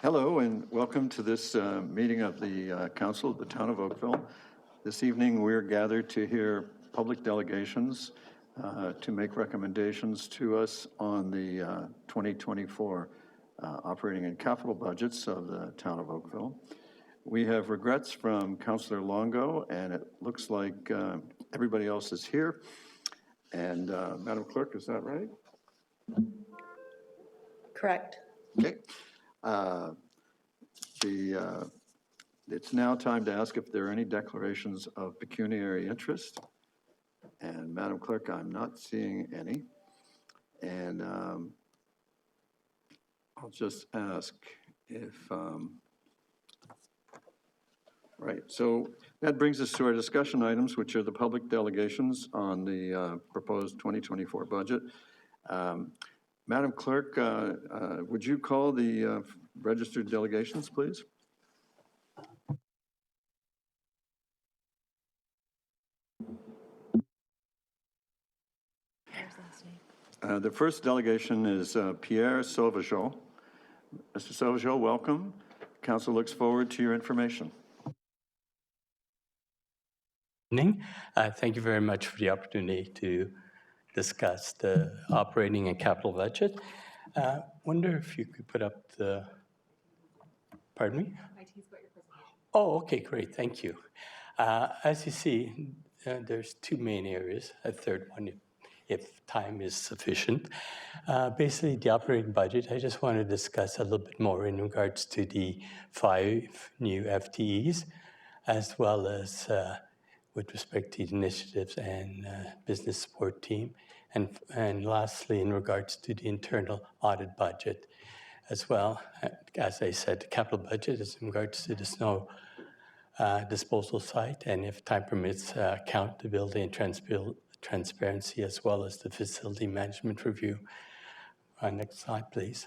Hello and welcome to this meeting of the Council of the Town of Oakville. This evening we're gathered to hear public delegations to make recommendations to us on the 2024 operating and capital budgets of the Town of Oakville. We have regrets from Councillor Longo, and it looks like everybody else is here. And Madam Clerk, is that right? Correct. Okay. It's now time to ask if there are any declarations of pecuniary interest. And Madam Clerk, I'm not seeing any. And I'll just ask if, right, so that brings us to our discussion items, which are the public delegations on the proposed 2024 budget. Madam Clerk, would you call the registered delegations, please? The first delegation is Pierre Sauvageau. Mr. Sauvageau, welcome. Council looks forward to your information. Evening. Thank you very much for the opportunity to discuss the operating and capital budget. Wonder if you could put up the, pardon me? Oh, okay, great, thank you. As you see, there's two main areas, a third one if time is sufficient. Basically, the operating budget, I just want to discuss a little bit more in regards to the 5 new FTEs, as well as with respect to initiatives and business support team. And lastly, in regards to the internal audit budget as well. As I said, the capital budget is in regards to the snow disposal site, and if time permits, accountability and transparency, as well as the facility management review. Next slide, please.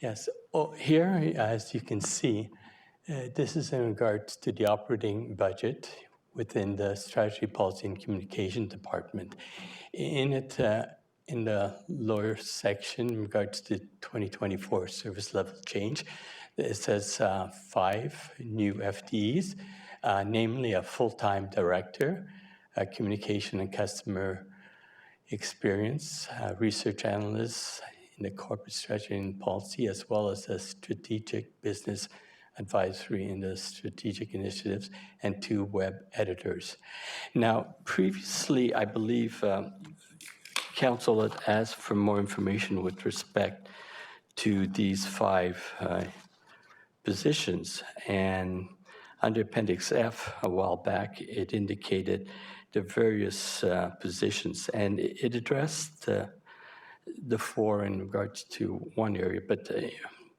Yes, here, as you can see, this is in regards to the operating budget within the Strategy, Policy, and Communication Department. In it, in the lower section, in regards to 2024 service level change, it says 5 new FTEs, namely a full-time director, a communication and customer experience, research analyst in the corporate strategy and policy, as well as a strategic business advisory in the strategic initiatives, and 2 web editors. Now, previously, I believe Council had asked for more information with respect to these 5 positions, and under Appendix F a while back, it indicated the various positions, and it addressed the 4 in regards to one area, but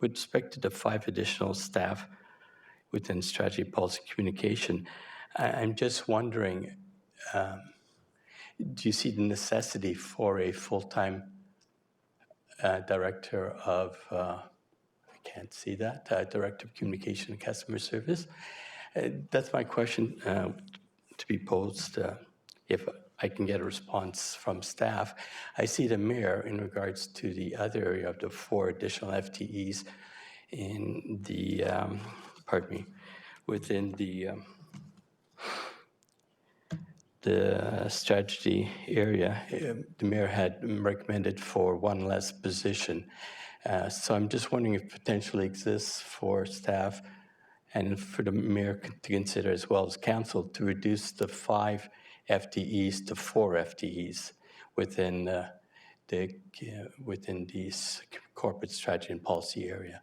with respect to the 5 additional staff within strategy, policy, communication, I'm just wondering, do you see the necessity for a full-time director of, I can't see that, director of communication and customer service? That's my question to be posed, if I can get a response from staff. I see the mayor in regards to the other area of the 4 additional FTEs in the, pardon me, within the strategy area. The mayor had recommended for 1 less position. So I'm just wondering if potentially exists for staff and for the mayor to consider, as well as council, to reduce the 5 FTEs to 4 FTEs within within these corporate strategy and policy area.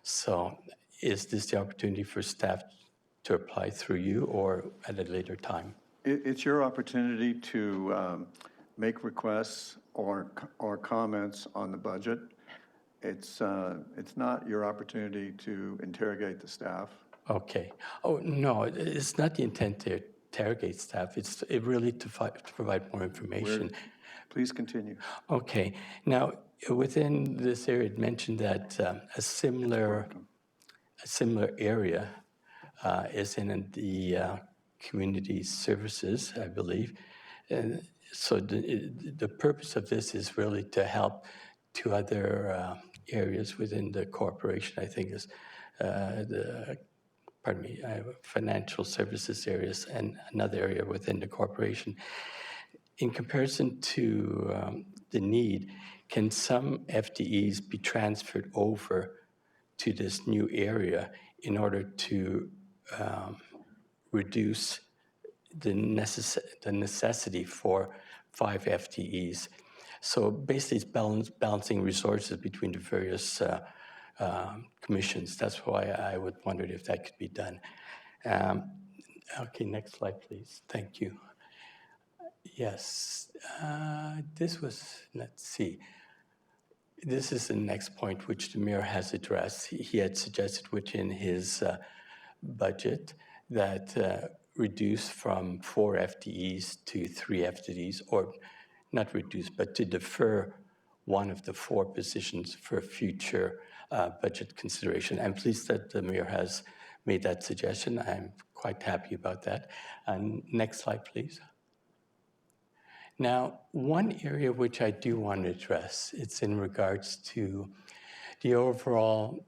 So is this the opportunity for staff to apply through you, or at a later time? It's your opportunity to make requests or comments on the budget. It's not your opportunity to interrogate the staff. Okay. Oh, no, it's not the intent to interrogate staff. It's really to provide more information. Please continue. Okay. Now, within this area, it mentioned that a similar area is in the community services, I believe. And so the purpose of this is really to help 2 other areas within the corporation, I think, is financial services areas and another area within the corporation. In comparison to the need, can some FTEs be transferred over to this new area in order to reduce the necessity for 5 FTEs? So basically, it's balancing resources between the various commissions. That's why I would wonder if that could be done. Okay, next slide, please. Thank you. Yes, this was, let's see. This is the next point which the mayor has addressed. He had suggested within his budget that reduce from 4 FTEs to 3 FTEs, or not reduce, but to defer one of the 4 positions for future budget consideration. I'm pleased that the mayor has made that suggestion. I'm quite happy about that. Next slide, please. Now, one area which I do want to address, it's in regards to the overall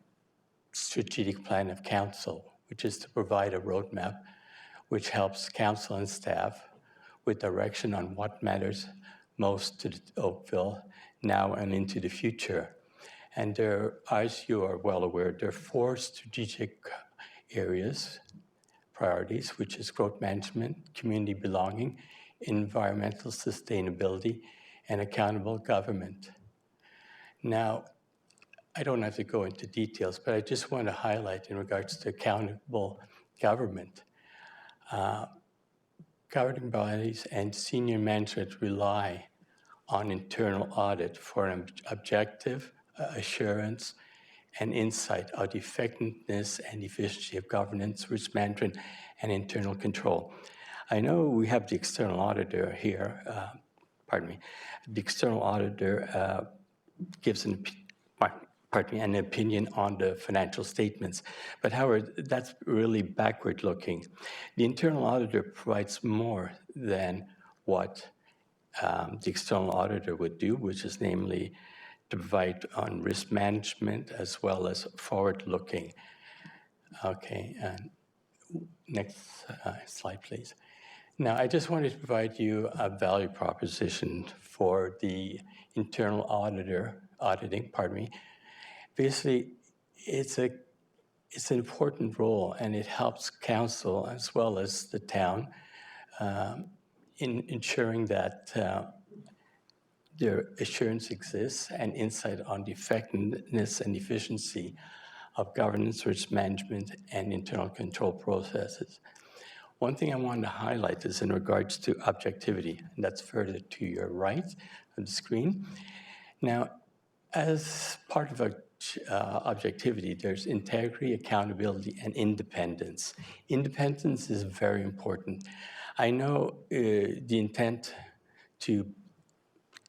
strategic plan of council, which is to provide a roadmap which helps council and staff with direction on what matters most to Oakville now and into the future. And there, as you are well aware, there are 4 strategic areas, priorities, which is growth management, community belonging, environmental sustainability, and accountable government. Now, I don't have to go into details, but I just want to highlight in regards to accountable government. Governing bodies and senior management rely on internal audit for an objective assurance and insight of the effectiveness and efficiency of governance, risk management, and internal control. I know we have the external auditor here, the external auditor gives an opinion on the financial statements. But however, that's really backward looking. The internal auditor provides more than what the external auditor would do, which is namely to provide on risk management as well as forward-looking. Okay, and next slide, please. Now, I just wanted to provide you a value proposition for the internal auditing. Basically, it's an important role, and it helps council as well as the town in ensuring that their assurance exists and insight on the effectiveness and efficiency of governance, risk management, and internal control processes. One thing I wanted to highlight is in regards to objectivity, and that's further to your right of the screen. Now, as part of objectivity, there's integrity, accountability, and independence. Independence is very important. I know the intent to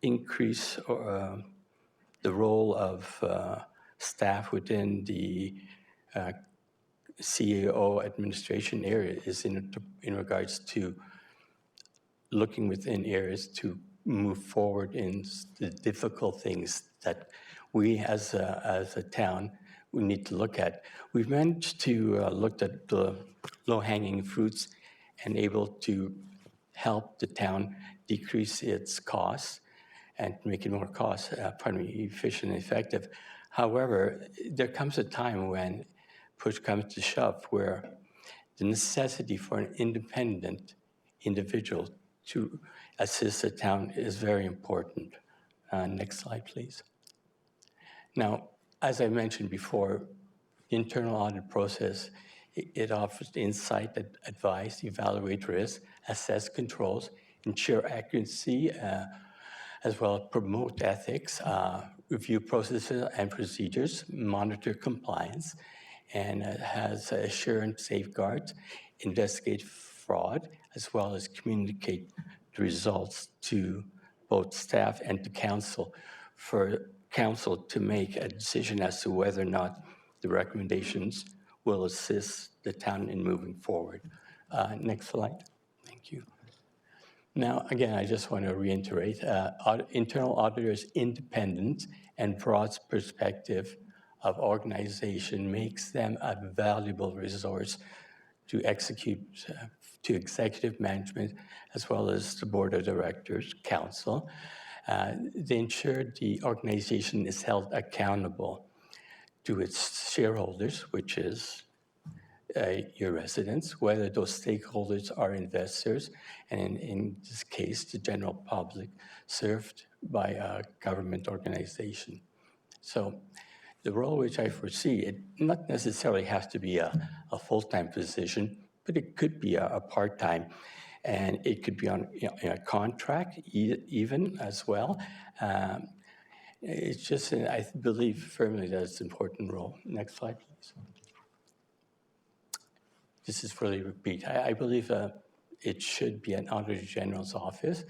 increase the role of staff within the CAO administration area is in regards to looking within areas to move forward in the difficult things that we as a town, we need to look at. We've managed to look at the low-hanging fruits and able to help the town decrease its costs and make it more efficient and effective. However, there comes a time when push comes to shove where the necessity for an independent individual to assist the town is very important. Next slide, please. Now, as I mentioned before, the internal audit process, it offers insight, advice, evaluate risk, assess controls, ensure accuracy, as well as promote ethics, review processes and procedures, monitor compliance, and has assurance safeguards, investigate fraud, as well as communicate the results to both staff and to council for council to make a decision as to whether or not the recommendations will assist the town in moving forward. Next slide. Thank you. Now, again, I just want to reiterate, internal auditors' independent and broad perspective of organization makes them a valuable resource to execute to executive management as well as the board of directors, council. They ensure the organization is held accountable to its shareholders, which is your residents, whether those stakeholders are investors, and in this case, the general public served by a government organization. So the role which I foresee, it not necessarily has to be a full-time position, but it could be a part-time, and it could be on a contract even as well. It's just, I believe firmly that it's an important role. Next slide, please. This is for the repeat. I believe it should be an Auditor General's office,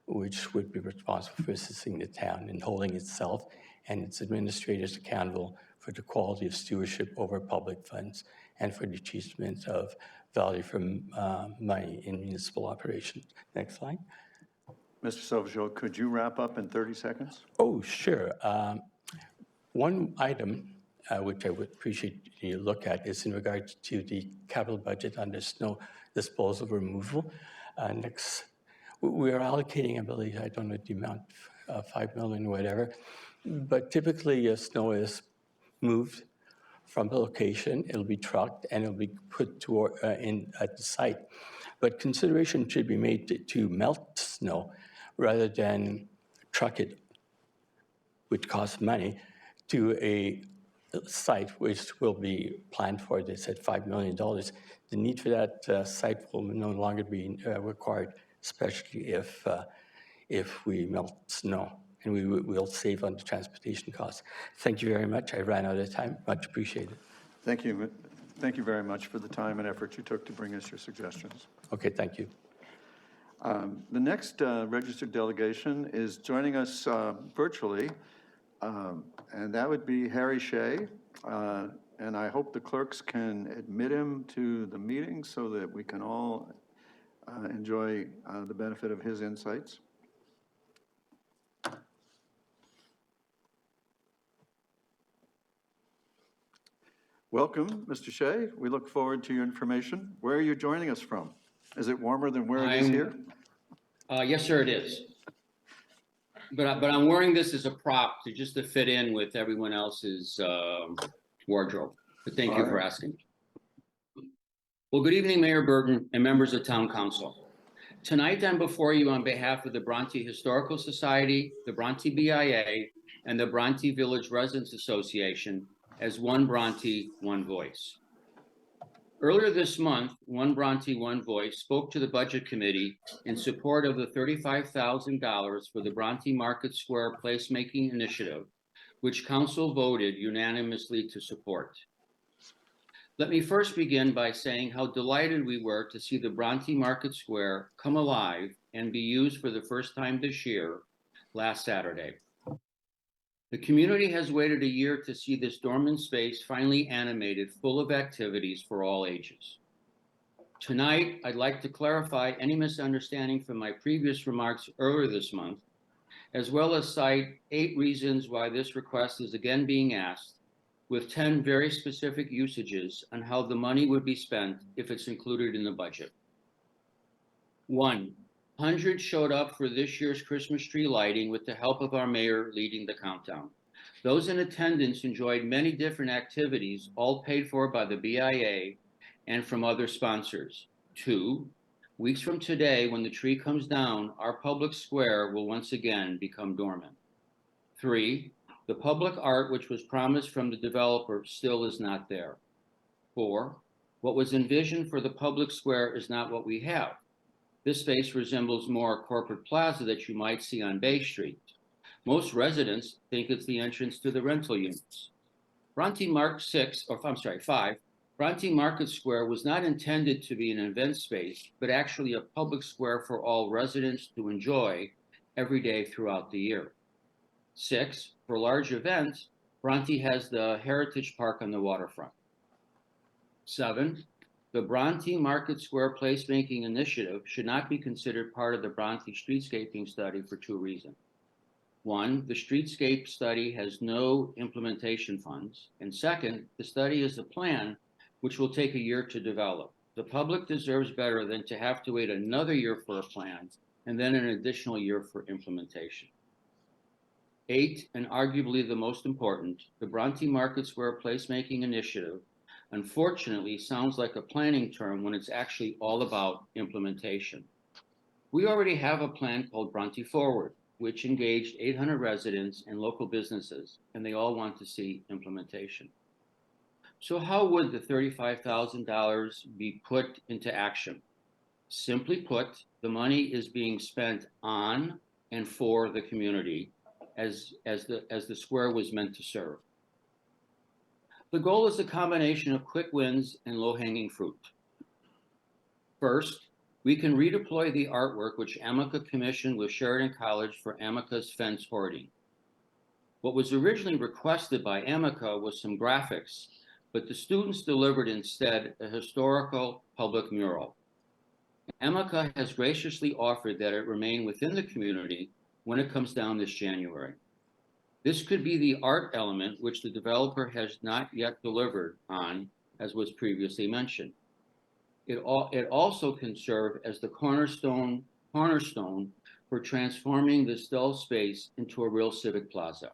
which would be responsible for assisting the town in holding itself and its administrators accountable for the quality of stewardship over public funds and for the achievement of value from money in municipal operations. Next slide. Mr. Sauvageau, could you wrap up in 30 seconds? Oh, sure. One item which I would appreciate you look at is in regards to the capital budget under snow disposal removal. We are allocating, I believe, I don't know the amount, 5 million or whatever, but typically snow is moved from the location, it'll be trucked, and it'll be put at the site. But consideration should be made to melt snow rather than truck it, which costs money, to a site which will be planned for, they said $5 million. The need for that site will no longer be required, especially if we melt snow, and we will save on the transportation costs. Thank you very much. I ran out of time. Much appreciated. Thank you. Thank you very much for the time and effort you took to bring us your suggestions. Okay, thank you. The next registered delegation is joining us virtually, and that would be Harry Shea. And I hope the clerks can admit him to the meeting so that we can all enjoy the benefit of his insights. Welcome, Mr. Shea. We look forward to your information. Where are you joining us from? Is it warmer than where it is here? Yes, sir, it is. But I'm wearing this as a prop just to fit in with everyone else's wardrobe. But thank you for asking. Well, good evening, Mayor Burton and members of Town Council. Tonight, I'm before you on behalf of the Bronte Historical Society, the Bronte BIA, and the Bronte Village Residents Association as One Bronte, One Voice. Earlier this month, One Bronte, One Voice spoke to the Budget Committee in support of the $35,000 for the Bronte Market Square Placemaking Initiative, which Council voted unanimously to support. Let me first begin by saying how delighted we were to see the Bronte Market Square come alive and be used for the first time this year, last Saturday. The community has waited a year to see this dormant space finally animated, full of activities for all ages. Tonight, I'd like to clarify any misunderstanding from my previous remarks earlier this month, as well as cite 8 reasons why this request is again being asked, with 10 very specific usages on how the money would be spent if it's included in the budget. 1, hundreds showed up for this year's Christmas tree lighting with the help of our mayor leading the countdown. Those in attendance enjoyed many different activities, all paid for by the BIA and from other sponsors. 2, weeks from today, when the tree comes down, our public square will once again become dormant. 3, the public art which was promised from the developer still is not there. 4, what was envisioned for the public square is not what we have. This space resembles more a corporate plaza that you might see on Bay Street. Most residents think it's the entrance to the rental units. 5, Bronte Market Square was not intended to be an event space, but actually a public square for all residents to enjoy every day throughout the year. 6, for large events, Bronte has the Heritage Park on the waterfront. 7, The Bronte Market Square Placemaking Initiative should not be considered part of the Bronte Streetscaping Study for two reasons. One, the streetscape study has no implementation funds. And second, the study is a plan which will take a year to develop. The public deserves better than to have to wait another year for a plan and then an additional year for implementation. 8, and arguably the most important, the Bronte Market Square Placemaking Initiative unfortunately sounds like a planning term when it's actually all about implementation. We already have a plan called Bronte Forward, which engaged 800 residents and local businesses, and they all want to see implementation. So how would the $35,000 be put into action? Simply put, the money is being spent on and for the community as the square was meant to serve. The goal is a combination of quick wins and low-hanging fruit. First, we can redeploy the artwork which Amica commissioned with Sheridan College for Amica's fence hoarding. What was originally requested by Amica was some graphics, but the students delivered instead a historical public mural. Amica has graciously offered that it remain within the community when it comes down this January. This could be the art element which the developer has not yet delivered on, as was previously mentioned. It also can serve as the cornerstone for transforming this dull space into a real civic plaza.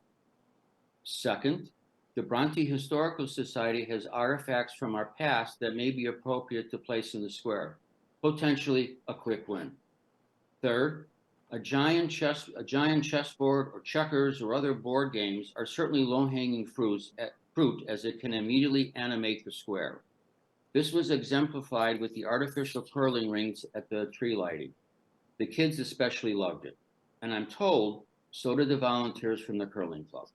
Second, the Bronte Historical Society has artifacts from our past that may be appropriate to place in the square, potentially a quick win. Third, a giant chessboard or checkers or other board games are certainly low-hanging fruit as it can immediately animate the square. This was exemplified with the artificial curling rings at the tree lighting. The kids especially loved it. And I'm told, so did the volunteers from the curling club.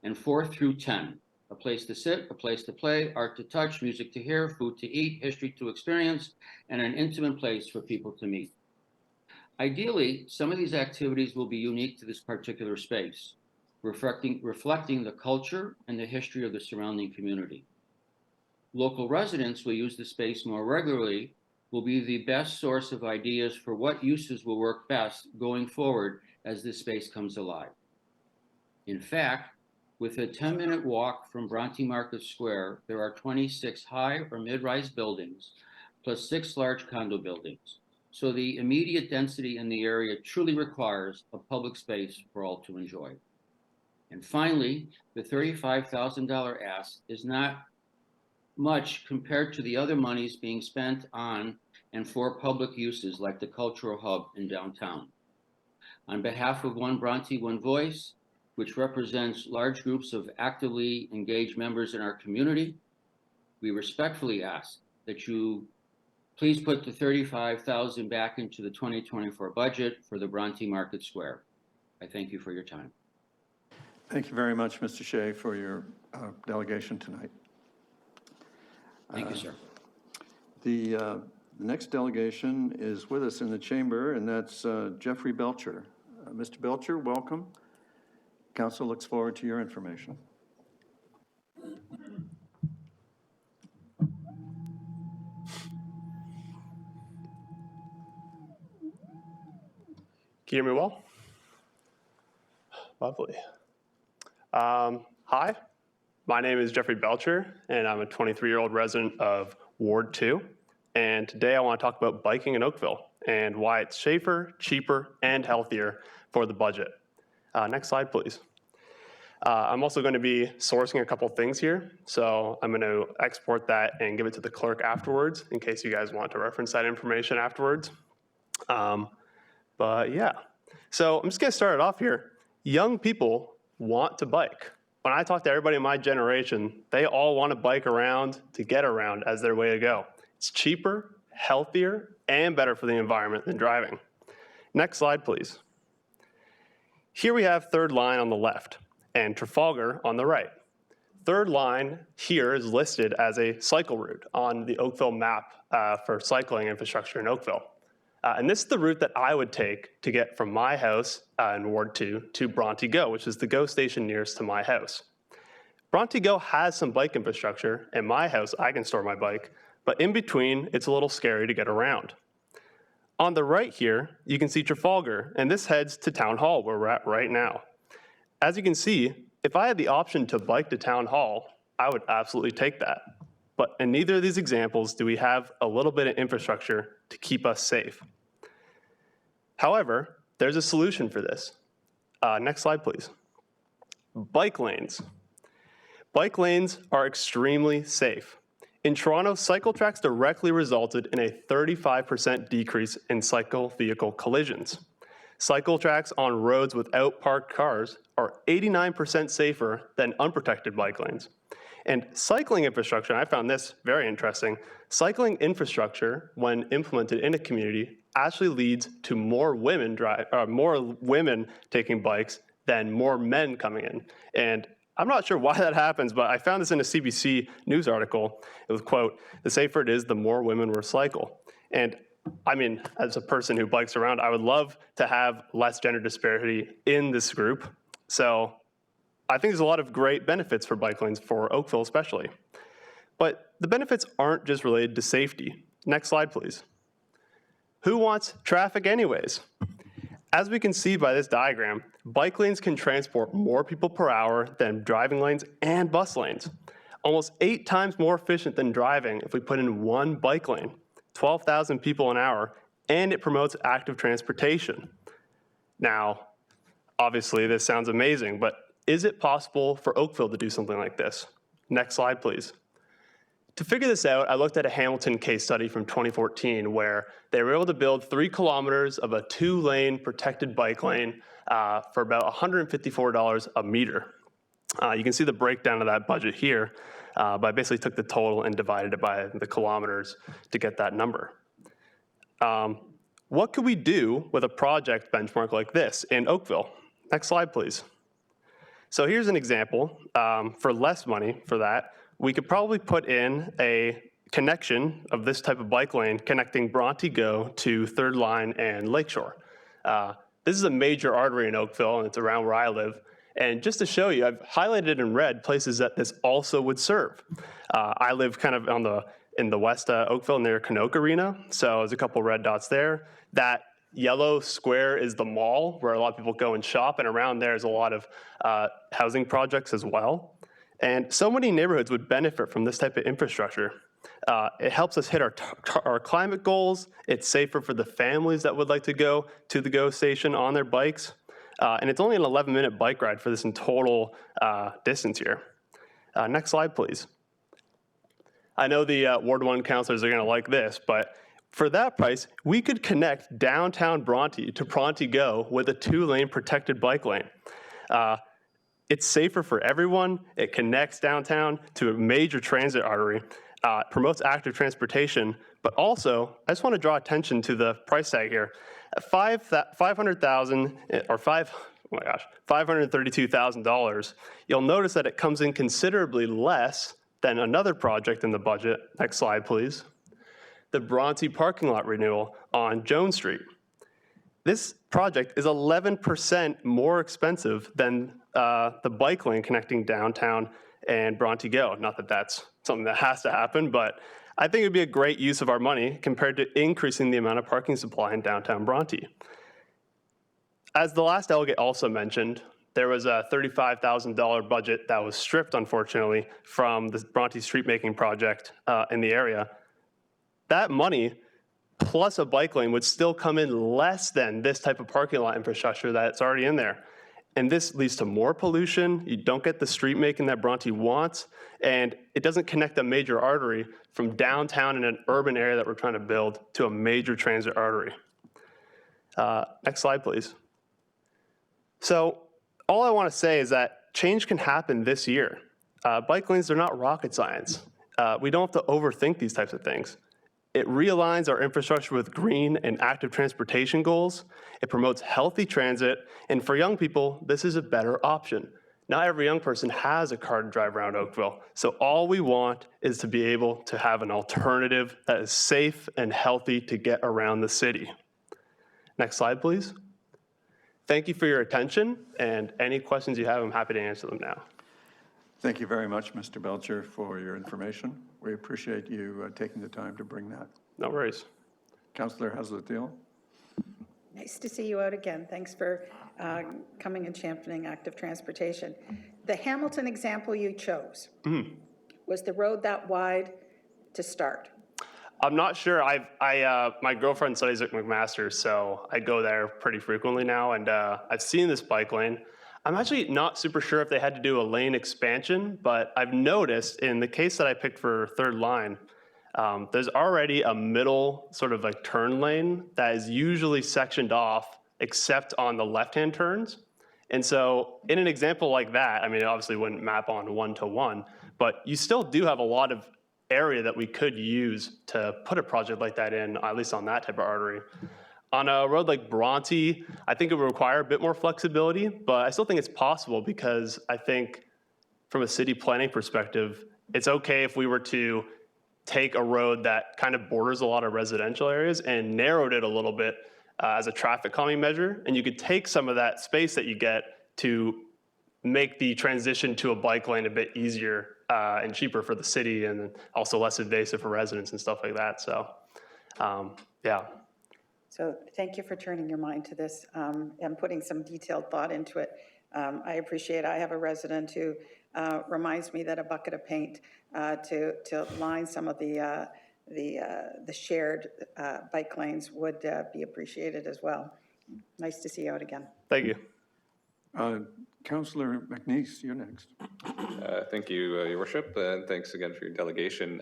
And 4 through 10, a place to sit, a place to play, art to touch, music to hear, food to eat, history to experience, and an intimate place for people to meet. Ideally, some of these activities will be unique to this particular space, reflecting the culture and the history of the surrounding community. Local residents will use the space more regularly, will be the best source of ideas for what uses will work best going forward as this space comes alive. In fact, with a 10-minute walk from Bronte Market Square, there are 26 high or mid-rise buildings, plus 6 large condo buildings. So the immediate density in the area truly requires a public space for all to enjoy. And finally, the $35,000 ask is not much compared to the other monies being spent on and for public uses like the cultural hub in downtown. On behalf of One Bronte, One Voice, which represents large groups of actively engaged members in our community, we respectfully ask that you please put the $35,000 back into the 2024 budget for the Bronte Market Square. I thank you for your time. Thank you very much, Mr. Shea, for your delegation tonight. Thank you, sir. The next delegation is with us in the chamber, and that's Jeffrey Belcher. Mr. Belcher, welcome. Council looks forward to your information. Can you hear me well? Lovely. Hi, my name is Jeffrey Belcher, and I'm a 23-year-old resident of Ward 2. And today I want to talk about biking in Oakville and why it's safer, cheaper, and healthier for the budget. Next slide, please. I'm also going to be sourcing a couple things here. So I'm going to export that and give it to the clerk afterwards in case you guys want to reference that information afterwards. But yeah, so I'm just going to start it off here. Young people want to bike. When I talk to everybody in my generation, they all want to bike around to get around as their way to go. It's cheaper, healthier, and better for the environment than driving. Next slide, please. Here we have Third Line on the left and Trafalgar on the right. Third Line here is listed as a cycle route on the Oakville map for cycling infrastructure in Oakville. And this is the route that I would take to get from my house in Ward 2 to Bronte Go, which is the GO station nearest to my house. Bronte Go has some bike infrastructure. In my house, I can store my bike, but in between, it's a little scary to get around. On the right here, you can see Trafalgar, and this heads to Town Hall, where we're at right now. As you can see, if I had the option to bike to Town Hall, I would absolutely take that. But in neither of these examples do we have a little bit of infrastructure to keep us safe. However, there's a solution for this. Next slide, please. Bike lanes. Bike lanes are extremely safe. In Toronto, cycle tracks directly resulted in a 35% decrease in cycle vehicle collisions. Cycle tracks on roads without parked cars are 89% safer than unprotected bike lanes. And cycling infrastructure, and I found this very interesting, cycling infrastructure, when implemented in a community, actually leads to more women taking bikes than more men coming in. And I'm not sure why that happens, but I found this in a CBC news article. It was, quote, "The safer it is, the more women will cycle." And I mean, as a person who bikes around, I would love to have less gender disparity in this group. So I think there's a lot of great benefits for bike lanes for Oakville especially. But the benefits aren't just related to safety. Next slide, please. Who wants traffic anyways? As we can see by this diagram, bike lanes can transport more people per hour than driving lanes and bus lanes. Almost 8 times more efficient than driving if we put in one bike lane, 12,000 people an hour, and it promotes active transportation. Now, obviously this sounds amazing, but is it possible for Oakville to do something like this? Next slide, please. To figure this out, I looked at a Hamilton case study from 2014 where they were able to build 3 kilometers of a 2-lane protected bike lane for about $154 a meter. You can see the breakdown of that budget here, but I basically took the total and divided it by the kilometers to get that number. What could we do with a project benchmark like this in Oakville? Next slide, please. So here's an example. For less money for that, we could probably put in a connection of this type of bike lane connecting Bronte Go to Third Line and Lakeshore. This is a major artery in Oakville, and it's around where I live. And just to show you, I've highlighted in red places that this also would serve. I live kind of in the west Oakville near Canoke Arena, so there's a couple red dots there. That yellow square is the mall where a lot of people go and shop, and around there is a lot of housing projects as well. And so many neighborhoods would benefit from this type of infrastructure. It helps us hit our climate goals. It's safer for the families that would like to go to the GO station on their bikes. And it's only an 11-minute bike ride for this in total distance here. Next slide, please. I know the Ward 1 councilors are going to like this, but for that price, we could connect downtown Bronte to Bronte Go with a 2-lane protected bike lane. It's safer for everyone. It connects downtown to a major transit artery, promotes active transportation, but also, I just want to draw attention to the price tag here. $532,000, you'll notice that it comes in considerably less than another project in the budget. Next slide, please. The Bronte parking lot renewal on Jones Street. This project is 11% more expensive than the bike lane connecting downtown and Bronte Go. Not that that's something that has to happen, but I think it would be a great use of our money compared to increasing the amount of parking supply in downtown Bronte. As the last delegate also mentioned, there was a $35,000 budget that was stripped, unfortunately, from the Bronte street making project in the area. That money plus a bike lane would still come in less than this type of parking lot infrastructure that's already in there. And this leads to more pollution. You don't get the street making that Bronte wants, and it doesn't connect a major artery from downtown in an urban area that we're trying to build to a major transit artery. Next slide, please. So all I want to say is that change can happen this year. Bike lanes are not rocket science. We don't have to overthink these types of things. It realigns our infrastructure with green and active transportation goals. It promotes healthy transit. And for young people, this is a better option. Not every young person has a car to drive around Oakville. So all we want is to be able to have an alternative that is safe and healthy to get around the city. Next slide, please. Thank you for your attention. And any questions you have, I'm happy to answer them now. Thank you very much, Mr. Belcher, for your information. We appreciate you taking the time to bring that. No worries. Councillor Haslett-Deal? Nice to see you out again. Thanks for coming and championing active transportation. The Hamilton example you chose, was the road that wide to start? I'm not sure. My girlfriend studies at McMaster, so I go there pretty frequently now, and I've seen this bike lane. I'm actually not super sure if they had to do a lane expansion, but I've noticed in the case that I picked for third line, there's already a middle sort of like turn lane that is usually sectioned off except on the left-hand turns. And so in an example like that, I mean, it obviously wouldn't map on one-to-one, but you still do have a lot of area that we could use to put a project like that in, at least on that type of artery. On a road like Bronte, I think it would require a bit more flexibility, but I still think it's possible because I think from a city planning perspective, it's okay if we were to take a road that kind of borders a lot of residential areas and narrowed it a little bit as a traffic calming measure. And you could take some of that space that you get to make the transition to a bike lane a bit easier and cheaper for the city, and also less invasive for residents and stuff like that. So, yeah. So thank you for turning your mind to this and putting some detailed thought into it. I appreciate it. I have a resident who reminds me that a bucket of paint to line some of the shared bike lanes would be appreciated as well. Nice to see you out again. Thank you. Councillor McNeice, you're next. Thank you, Your Worship, and thanks again for your delegation.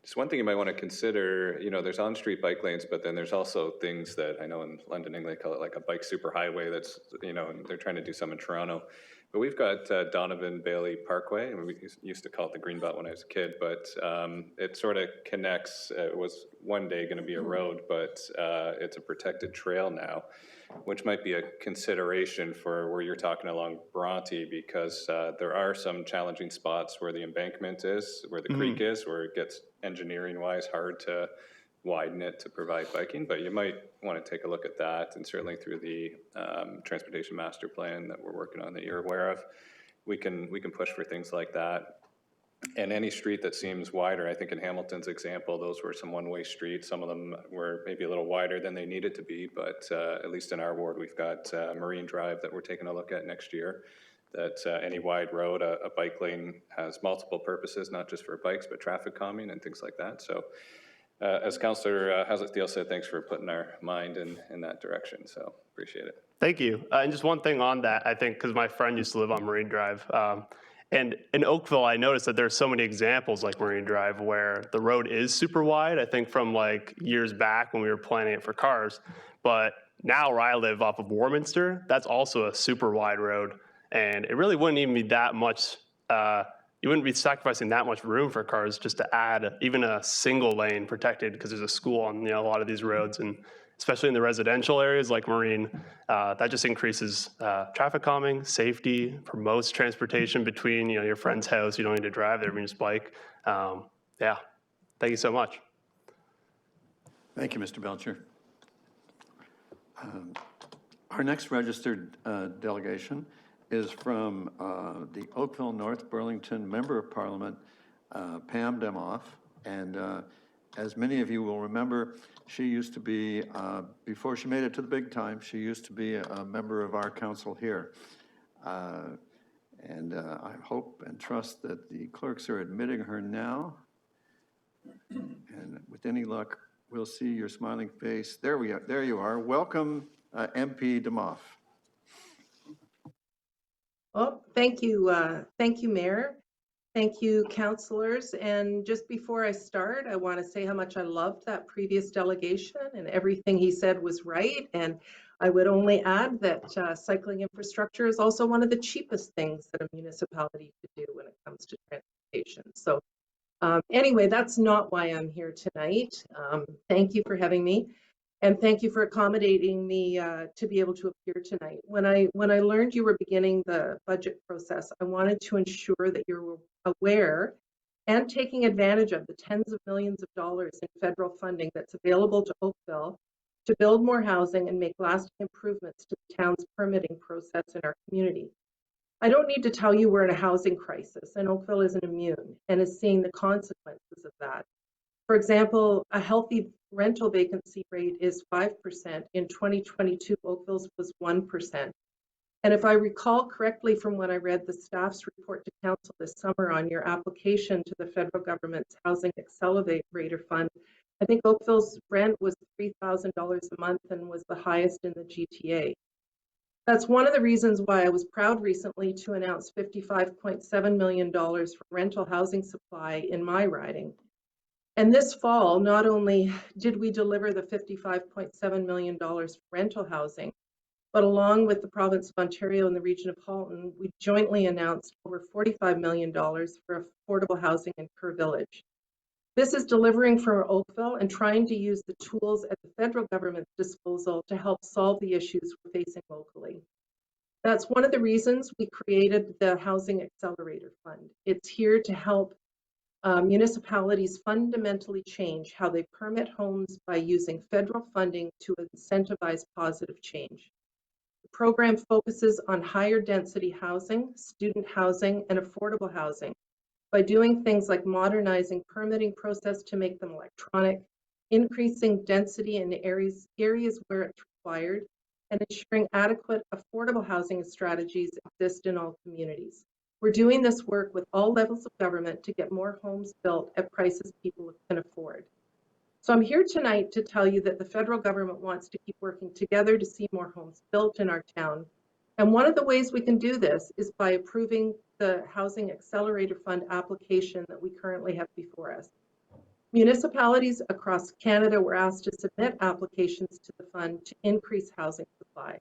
Just one thing you might want to consider, you know, there's on-street bike lanes, but then there's also things that I know in London, England, they call it like a bike superhighway that's, you know, and they're trying to do some in Toronto. But we've got Donovan Bailey Parkway, and we used to call it the Greenbelt when I was a kid, but it sort of connects, it was one day going to be a road, but it's a protected trail now, which might be a consideration for where you're talking along Bronte, because there are some challenging spots where the embankment is, where the creek is, where it gets engineering-wise hard to widen it to provide biking, but you might want to take a look at that, and certainly through the transportation master plan that we're working on that you're aware of, we can push for things like that. And any street that seems wider, I think in Hamilton's example, those were some one-way streets. Some of them were maybe a little wider than they needed to be, but at least in our ward, we've got Marine Drive that we're taking a look at next year. That any wide road, a bike lane has multiple purposes, not just for bikes, but traffic calming and things like that. So as Councillor Haslett-Deal said, thanks for putting our mind in that direction. So appreciate it. Thank you. And just one thing on that, I think, because my friend used to live on Marine Drive. And in Oakville, I noticed that there's so many examples like Marine Drive where the road is super wide, I think from like years back when we were planning it for cars. But now where I live off of Warminster, that's also a super wide road. And it really wouldn't even be that much, you wouldn't be sacrificing that much room for cars just to add even a single lane protected, because there's a school on, you know, a lot of these roads, and especially in the residential areas like Marine, that just increases traffic calming, safety, promotes transportation between, you know, your friend's house. You don't need to drive there, you can just bike. Yeah, thank you so much. Thank you, Mr. Belcher. Our next registered delegation is from the Oakville North Burlington Member of Parliament, Pam Demoff. And as many of you will remember, she used to be, before she made it to the big time, she used to be a member of our council here. And I hope and trust that the clerks are admitting her now. And with any luck, we'll see your smiling face. There we are. There you are. Welcome, MP Demoff. Oh, thank you. Thank you, Mayor. Thank you, councillors. And just before I start, I want to say how much I loved that previous delegation, and everything he said was right. And I would only add that cycling infrastructure is also one of the cheapest things that a municipality could do when it comes to transportation. So anyway, that's not why I'm here tonight. Thank you for having me. And thank you for accommodating me to be able to appear tonight. When I learned you were beginning the budget process, I wanted to ensure that you were aware and taking advantage of the tens of millions of dollars in federal funding that's available to Oakville to build more housing and make lasting improvements to the town's permitting process in our community. I don't need to tell you we're in a housing crisis, and Oakville isn't immune and is seeing the consequences of that. For example, a healthy rental vacancy rate is 5%. In 2022, Oakville's was 1%. And if I recall correctly from what I read the staff's report to council this summer on your application to the federal government's Housing Accelerator Fund, I think Oakville's rent was $3,000 a month and was the highest in the GTA. That's one of the reasons why I was proud recently to announce $55.7 million for rental housing supply in my riding. And this fall, not only did we deliver the $55.7 million for rental housing, but along with the province of Ontario and the region of Halton, we jointly announced over $45 million for affordable housing in Kerr Village. This is delivering for Oakville and trying to use the tools at the federal government's disposal to help solve the issues we're facing locally. That's one of the reasons we created the Housing Accelerator Fund. It's here to help municipalities fundamentally change how they permit homes by using federal funding to incentivize positive change. The program focuses on higher density housing, student housing, and affordable housing by doing things like modernizing permitting process to make them electronic, increasing density in areas where it's required, and ensuring adequate affordable housing strategies exist in all communities. We're doing this work with all levels of government to get more homes built at prices people can afford. So I'm here tonight to tell you that the federal government wants to keep working together to see more homes built in our town. And one of the ways we can do this is by approving the Housing Accelerator Fund application that we currently have before us. Municipalities across Canada were asked to submit applications to the fund to increase housing supply.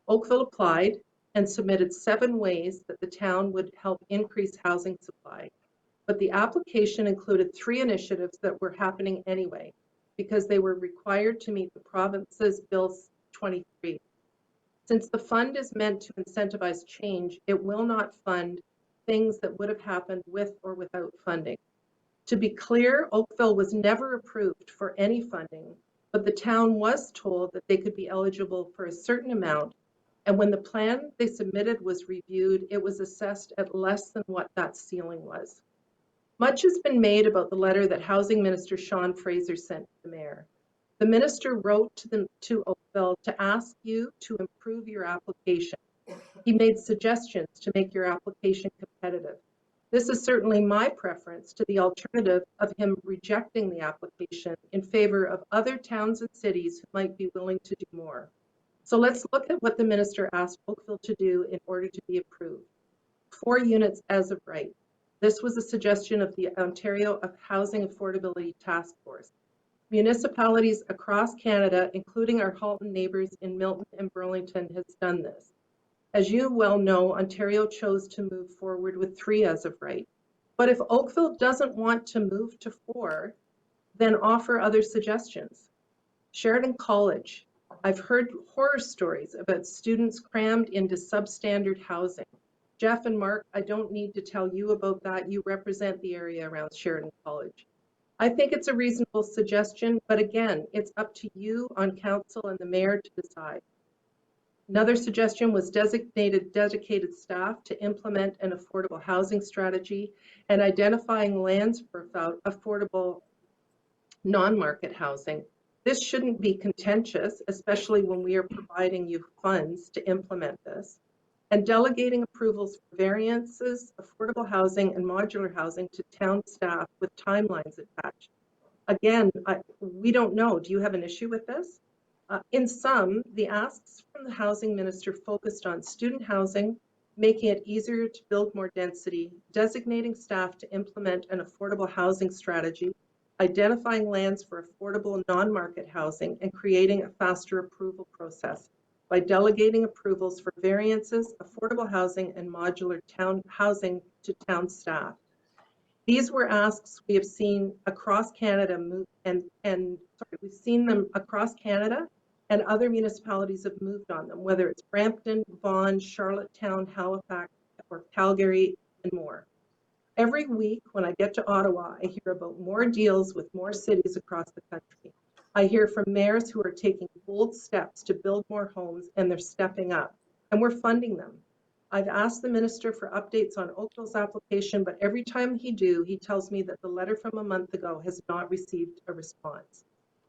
Oakville applied and submitted 7 ways that the town would help increase housing supply. But the application included 3 initiatives that were happening anyway, because they were required to meet the province's Bill 23. Since the fund is meant to incentivize change, it will not fund things that would have happened with or without funding. To be clear, Oakville was never approved for any funding, but the town was told that they could be eligible for a certain amount. And when the plan they submitted was reviewed, it was assessed at less than what that ceiling was. Much has been made about the letter that Housing Minister Sean Fraser sent to the mayor. The minister wrote to Oakville to ask you to improve your application. He made suggestions to make your application competitive. This is certainly my preference to the alternative of him rejecting the application in favor of other towns and cities who might be willing to do more. So let's look at what the minister asked Oakville to do in order to be approved. 4 units as of right. This was a suggestion of the Ontario Housing Affordability Task Force. Municipalities across Canada, including our Halton neighbors in Milton and Burlington, has done this. As you well know, Ontario chose to move forward with 3 as of right. But if Oakville doesn't want to move to 4, then offer other suggestions. Sheridan College. I've heard horror stories about students crammed into substandard housing. Jeff and Mark, I don't need to tell you about that. You represent the area around Sheridan College. I think it's a reasonable suggestion, but again, it's up to you on council and the mayor to decide. Another suggestion was dedicated staff to implement an affordable housing strategy and identifying lands for affordable non-market housing. This shouldn't be contentious, especially when we are providing you funds to implement this. And delegating approvals for variances, affordable housing, and modular housing to town staff with timelines attached. Again, we don't know. Do you have an issue with this? In sum, the asks from the housing minister focused on student housing, making it easier to build more density, designating staff to implement an affordable housing strategy, identifying lands for affordable non-market housing, and creating a faster approval process by delegating approvals for variances, affordable housing, and modular town housing to town staff. These were asks we have seen across Canada we've seen them across Canada, and other municipalities have moved on them, whether it's Brampton, Vaughan, Charlottetown, Halifax, or Calgary, and more. Every week when I get to Ottawa, I hear about more deals with more cities across the country. I hear from mayors who are taking bold steps to build more homes, and they're stepping up, and we're funding them. I've asked the minister for updates on Oakville's application, but every time he tells me that the letter from a month ago has not received a response.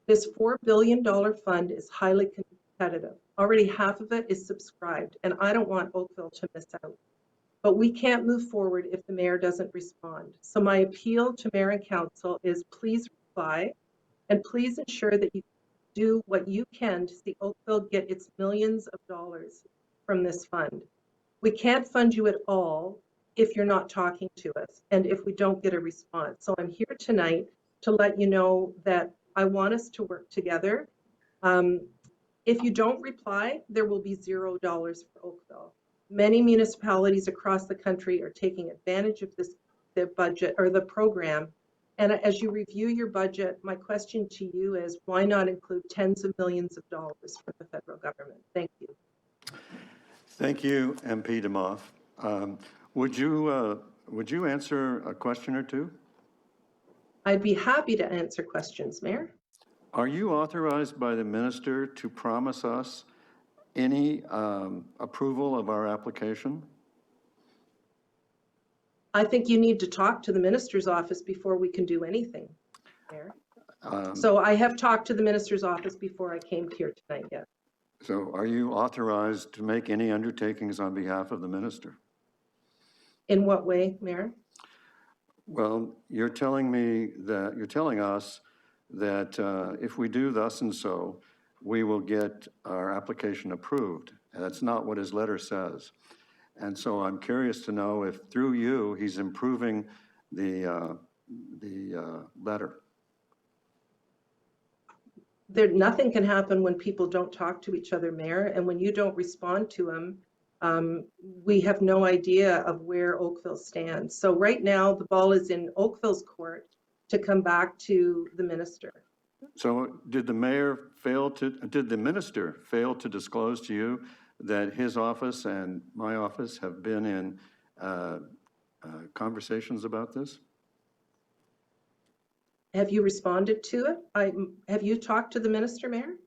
This $4 billion fund is highly competitive. Already half of it is subscribed, and I don't want Oakville to miss out. But we can't move forward if the mayor doesn't respond. So my appeal to mayor and council is please reply, and please ensure that you do what you can to see Oakville get its millions of dollars from this fund. We can't fund you at all if you're not talking to us and if we don't get a response. So I'm here tonight to let you know that I want us to work together. If you don't reply, there will be $0 for Oakville. Many municipalities across the country are taking advantage of the budget or the program. And as you review your budget, my question to you is why not include tens of millions of dollars from the federal government? Thank you. Thank you, MP DeMoff. Would you answer a question or two? I'd be happy to answer questions, Mayor. Are you authorized by the minister to promise us any approval of our application? I think you need to talk to the minister's office before we can do anything, Mayor. So I have talked to the minister's office before I came here tonight, yes. So are you authorized to make any undertakings on behalf of the minister? In what way, Mayor? Well, you're telling us that if we do thus and so, we will get our application approved. And that's not what his letter says. And so I'm curious to know if through you, he's improving the letter. Nothing can happen when people don't talk to each other, Mayor, and when you don't respond to them, we have no idea of where Oakville stands. So right now, the ball is in Oakville's court to come back to the minister. So did the minister fail to disclose to you that his office and my office have been in conversations about this? Have you responded to it? Have you talked to the minister, Mayor?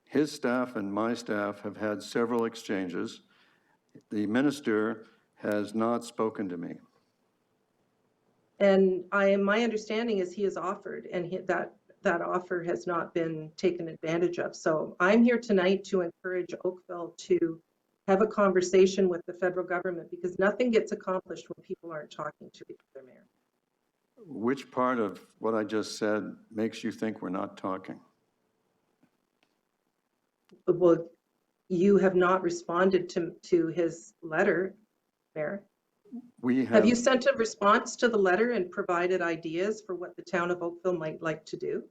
His staff and my staff have had several exchanges. The minister has not spoken to me. And my understanding is he has offered, and that offer has not been taken advantage of. So I'm here tonight to encourage Oakville to have a conversation with the federal government because nothing gets accomplished when people aren't talking to each other, Mayor. Which part of what I just said makes you think we're not talking? Well, you have not responded to his letter, Mayor. Have you sent a response to the letter and provided ideas for what the town of Oakville might like to do?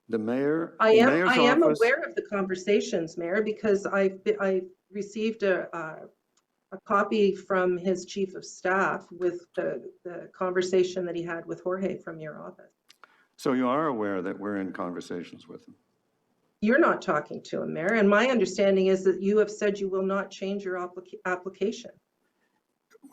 The mayor. I am aware of the conversations, Mayor, because I received a copy from his chief of staff with the conversation that he had with Jorge from your office. So you are aware that we're in conversations with him? You're not talking to him, Mayor, and my understanding is that you have said you will not change your application.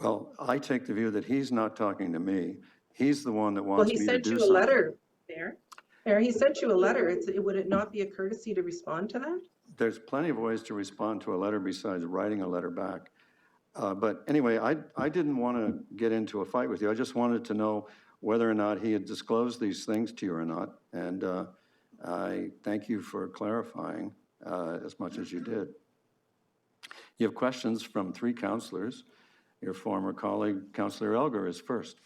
Well, I take the view that he's not talking to me. He's the one that wants me to do something. Well, he sent you a letter, Mayor. Mayor, he sent you a letter. Would it not be a courtesy to respond to that? There's plenty of ways to respond to a letter besides writing a letter back. But anyway, I didn't want to get into a fight with you. I just wanted to know whether or not he had disclosed these things to you or not. And I thank you for clarifying as much as you did. You have questions from 3 councillors. Your former colleague, Councillor Elgar, is first.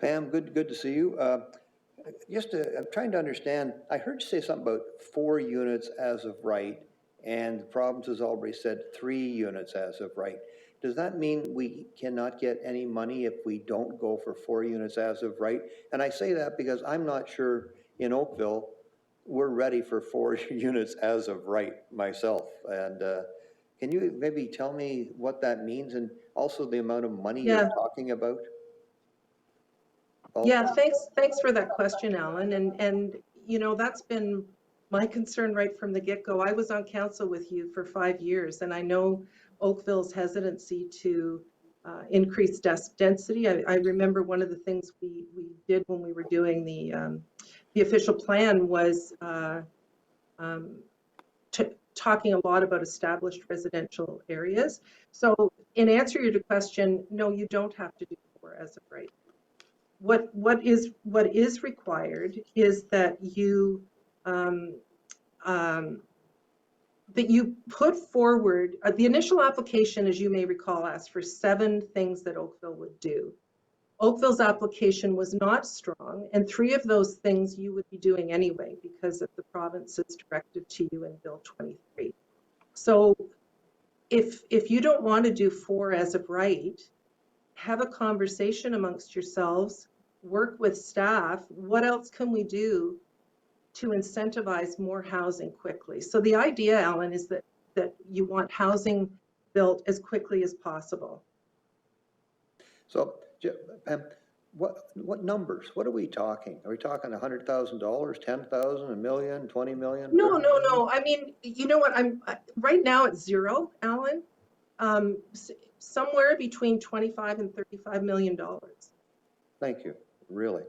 Pam, good to see you. I'm trying to understand, I heard you say something about 4 units as of right, and the province has already said 3 units as of right. Does that mean we cannot get any money if we don't go for 4 units as of right? And I say that because I'm not sure in Oakville we're ready for 4 units as of right myself. And can you maybe tell me what that means and also the amount of money you're talking about? Yeah, thanks for that question, Alan. And you know, that's been my concern right from the get-go. I was on council with you for 5 years, and I know Oakville's hesitancy to increase density. I remember one of the things we did when we were doing the official plan was talking a lot about established residential areas. So in answer to your question, no, you don't have to do 4 as of right. What is required is that you that you put forward, the initial application, as you may recall, asked for 7 things that Oakville would do. Oakville's application was not strong, and 3 of those things you would be doing anyway because of the province's directive to you in Bill 23. So if you don't want to do 4 as of right, have a conversation amongst yourselves, work with staff. What else can we do to incentivize more housing quickly? So the idea, Alan, is that you want housing built as quickly as possible. So, Pam, what numbers? What are we talking? Are we talking $100,000, 10,000, $1 million, 20 million? No. I mean, you know what? Right now it's 0, Alan. Somewhere between $25 and $35 million. Thank you, really.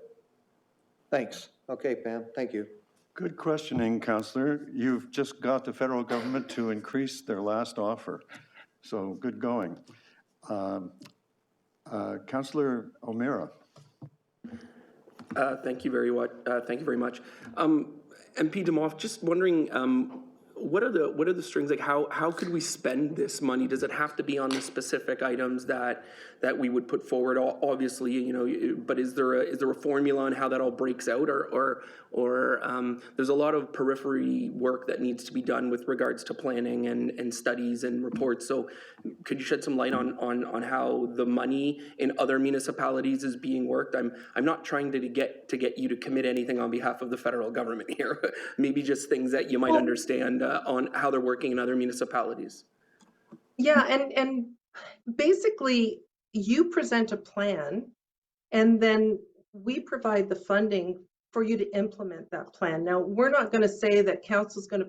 Thanks. Okay, Pam, thank you. Good questioning, Councillor. You've just got the federal government to increase their last offer, so good going. Councillor O'Meara. Thank you very much. MP Demoff, just wondering, what are the strings? Like, how could we spend this money? Does it have to be on the specific items that we would put forward? Obviously, you know, but is there a formula on how that all breaks out, or there's a lot of periphery work that needs to be done with regards to planning and studies and reports. So, could you shed some light on how the money in other municipalities is being worked? I'm not trying to get you to commit anything on behalf of the federal government here. Maybe just things that you might understand on how they're working in other municipalities. Yeah, and basically you present a plan and then we provide the funding for you to implement that plan. Now, we're not going to say that council's going to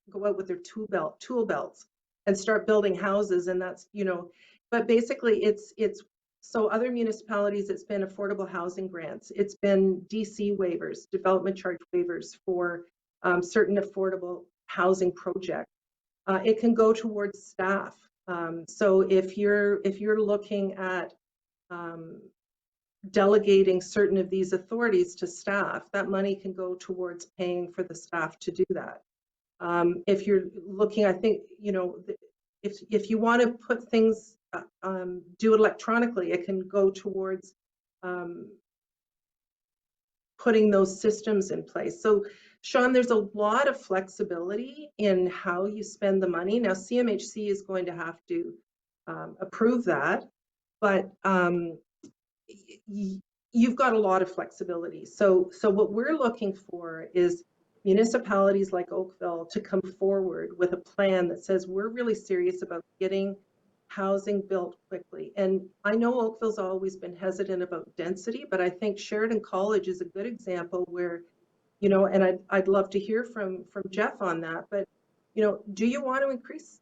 go out with their tool belts and start building houses, and that's, you know, but basically it's so other municipalities, it's been affordable housing grants, it's been DC waivers, development charge waivers for certain affordable housing projects. It can go towards staff. So if you're looking at delegating certain of these authorities to staff, that money can go towards paying for the staff to do that. If you're looking, I think, you know, if you want to put things, do it electronically, it can go towards putting those systems in place. So, Sean, there's a lot of flexibility in how you spend the money. Now, CMHC is going to have to approve that, but you've got a lot of flexibility. So what we're looking for is municipalities like Oakville to come forward with a plan that says we're really serious about getting housing built quickly. And I know Oakville's always been hesitant about density, but I think Sheridan College is a good example where, you know, and I'd love to hear from Jeff on that, but, you know, do you want to increase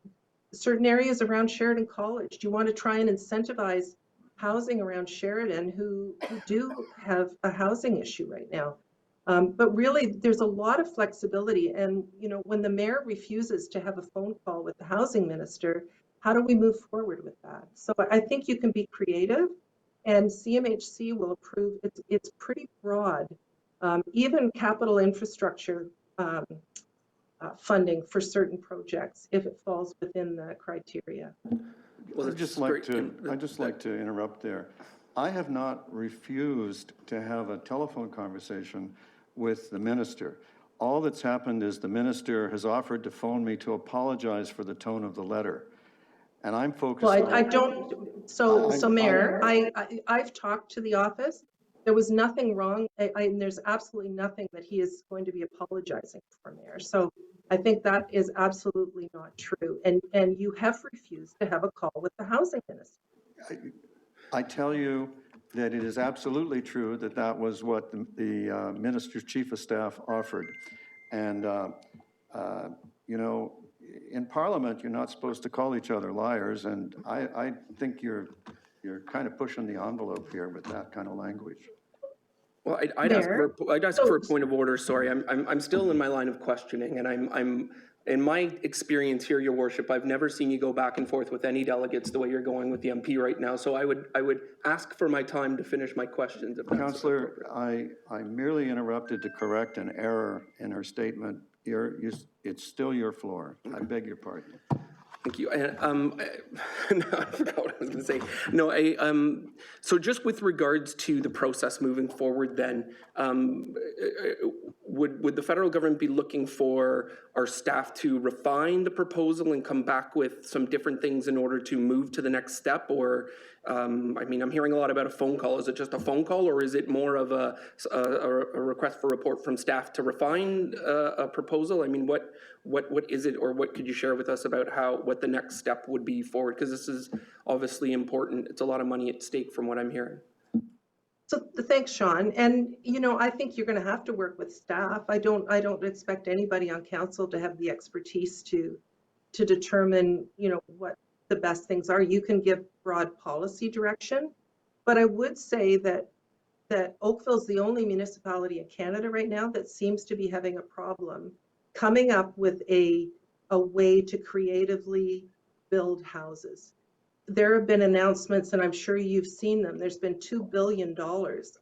certain areas around Sheridan College? Do you want to try and incentivize housing around Sheridan who do have a housing issue right now? But really, there's a lot of flexibility. And, you know, when the mayor refuses to have a phone call with the housing minister, how do we move forward with that? So I think you can be creative, and CMHC will approve. It's pretty broad. Even capital infrastructure funding for certain projects, if it falls within the criteria. Well, I'd just like to interrupt there. I have not refused to have a telephone conversation with the minister. All that's happened is the minister has offered to phone me to apologize for the tone of the letter. And I'm focused on... Well, I don't, so Mayor, I've talked to the office. There was nothing wrong, and there's absolutely nothing that he is going to be apologizing for, Mayor. So I think that is absolutely not true. And you have refused to have a call with the housing minister. I tell you that it is absolutely true that that was what the minister's chief of staff offered. And, you know, in Parliament, you're not supposed to call each other liars. And I think you're kind of pushing the envelope here with that kind of language. Well, I'd ask for a point of order. Sorry, I'm still in my line of questioning, and in my experience here, Your Worship, I've never seen you go back and forth with any delegates the way you're going with the MP right now. So I would ask for my time to finish my questions. If that's Councillor, I merely interrupted to correct an error in her statement. It's still your floor. I beg your pardon. Thank you. And no, I forgot what I was going to say. No, so just with regards to the process moving forward, then would the federal government be looking for our staff to refine the proposal and come back with some different things in order to move to the next step? Or I mean, I'm hearing a lot about a phone call. Is it just a phone call, or is it more of a request for report from staff to refine a proposal? I mean, what is it, or what could you share with us about what the next step would be forward? Because this is obviously important. It's a lot of money at stake from what I'm hearing. So thanks, Sean. And, you know, I think you're going to have to work with staff. I don't expect anybody on council to have the expertise to determine, you know, what the best things are. You can give broad policy direction, but I would say that Oakville's the only municipality in Canada right now that seems to be having a problem coming up with a way to creatively build houses. There have been announcements, and I'm sure you've seen them. There's been $2 billion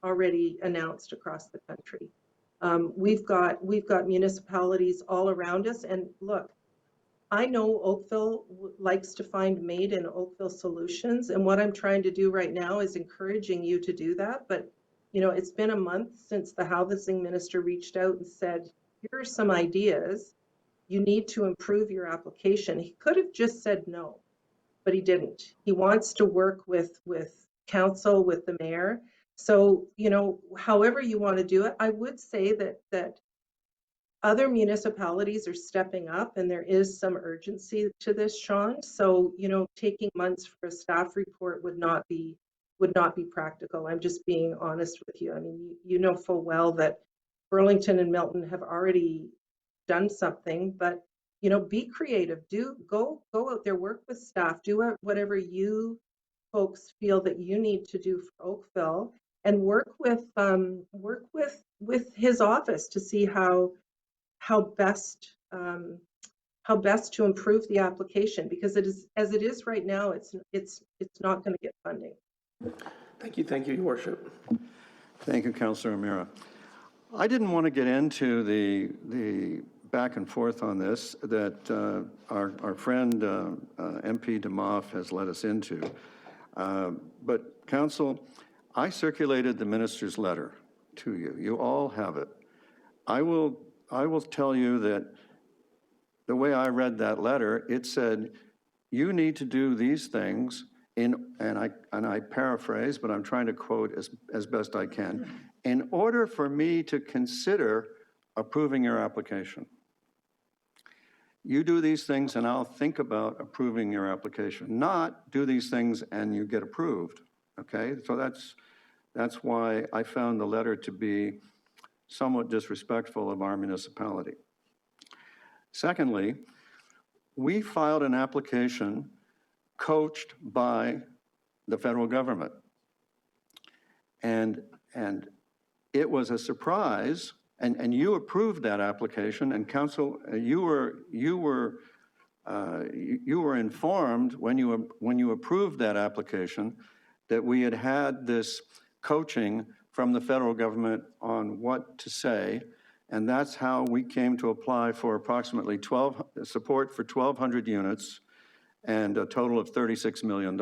already announced across the country. We've got municipalities all around us, and look, I know Oakville likes to find made in Oakville solutions, and what I'm trying to do right now is encouraging you to do that. But you know, it's been a month since the housing minister reached out and said, here are some ideas. You need to improve your application. He could have just said no, but he didn't. He wants to work with council, with the mayor. So, you know, however you want to do it, I would say that other municipalities are stepping up, and there is some urgency to this, Sean. So, you know, taking months for a staff report would not be practical. I'm just being honest with you. I mean, you know full well that Burlington and Milton have already done something, but you know, be creative. Go out there, work with staff, do whatever you folks feel that you need to do for Oakville, and work with his office to see how best to improve the application, because it is, as it is right now, it's not going to get funding. Thank you, Your Worship. Thank you, Councillor O'Meara. I didn't want to get into the back and forth on this that our friend MP DeMoff has led us into. But Council, I circulated the minister's letter to you. You all have it. I will tell you that the way I read that letter, it said, you need to do these things and I paraphrase, but I'm trying to quote as best I can, in order for me to consider approving your application. You do these things and I'll think about approving your application, not do these things and you get approved, okay? So that's why I found the letter to be somewhat disrespectful of our municipality. Secondly, we filed an application coached by the federal government. And it was a surprise, and you approved that application, and council, you were informed when you approved that application that we had this coaching from the federal government on what to say, and that's how we came to apply for approximately support for 1,200 units and a total of $36 million.